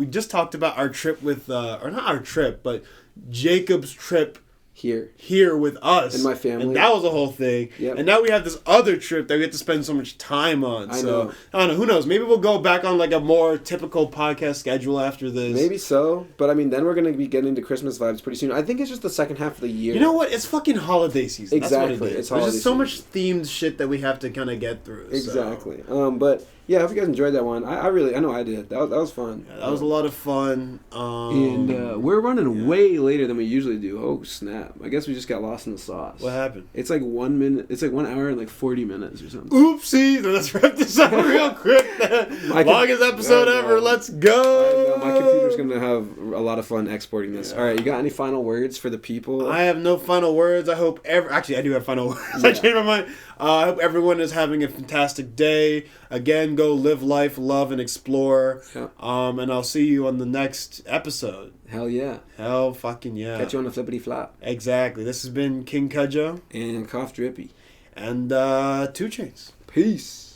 our trip with or not our trip, but Jacob's trip here with us
and my family,
and that was the whole thing.
Yep.
And now we have this other trip that we get to spend so much time on. I don't know. Who knows? Maybe we'll go back on like a more typical podcast schedule after this.
Maybe so. But I mean, then we're gonna be getting into Christmas vibes pretty soon. I think it's just the second half of the year.
You know what? It's fucking holiday season.
Exactly.
That's what it is.
It's
There's just so
season.
much themed shit that we have to kind of get through.
Exactly. But yeah, I hope you guys enjoyed that one. I know I did. That was fun.
Yeah, that was a lot of fun.
And we're running way later than we usually do. Oh snap! I guess we just got lost in the sauce.
What happened?
It's like 1 minute. It's like 1 hour and like 40 minutes or something.
Oopsie! Let's wrap this up real quick. Longest episode ever. Let's go.
My computer's gonna have a lot of fun exporting this. All right, you got any final words for the people?
I have no final words. I hope actually I do have final words. Yeah. I changed my mind. I hope everyone is having a fantastic day. Again, go live life, love, and explore. Yeah. And I'll see you on the next episode.
Hell yeah.
Hell fucking yeah.
Catch you on the flippity flop.
Exactly. This has been King Kudjo.
And Cough Drippy.
And 2 Chainz.
Peace.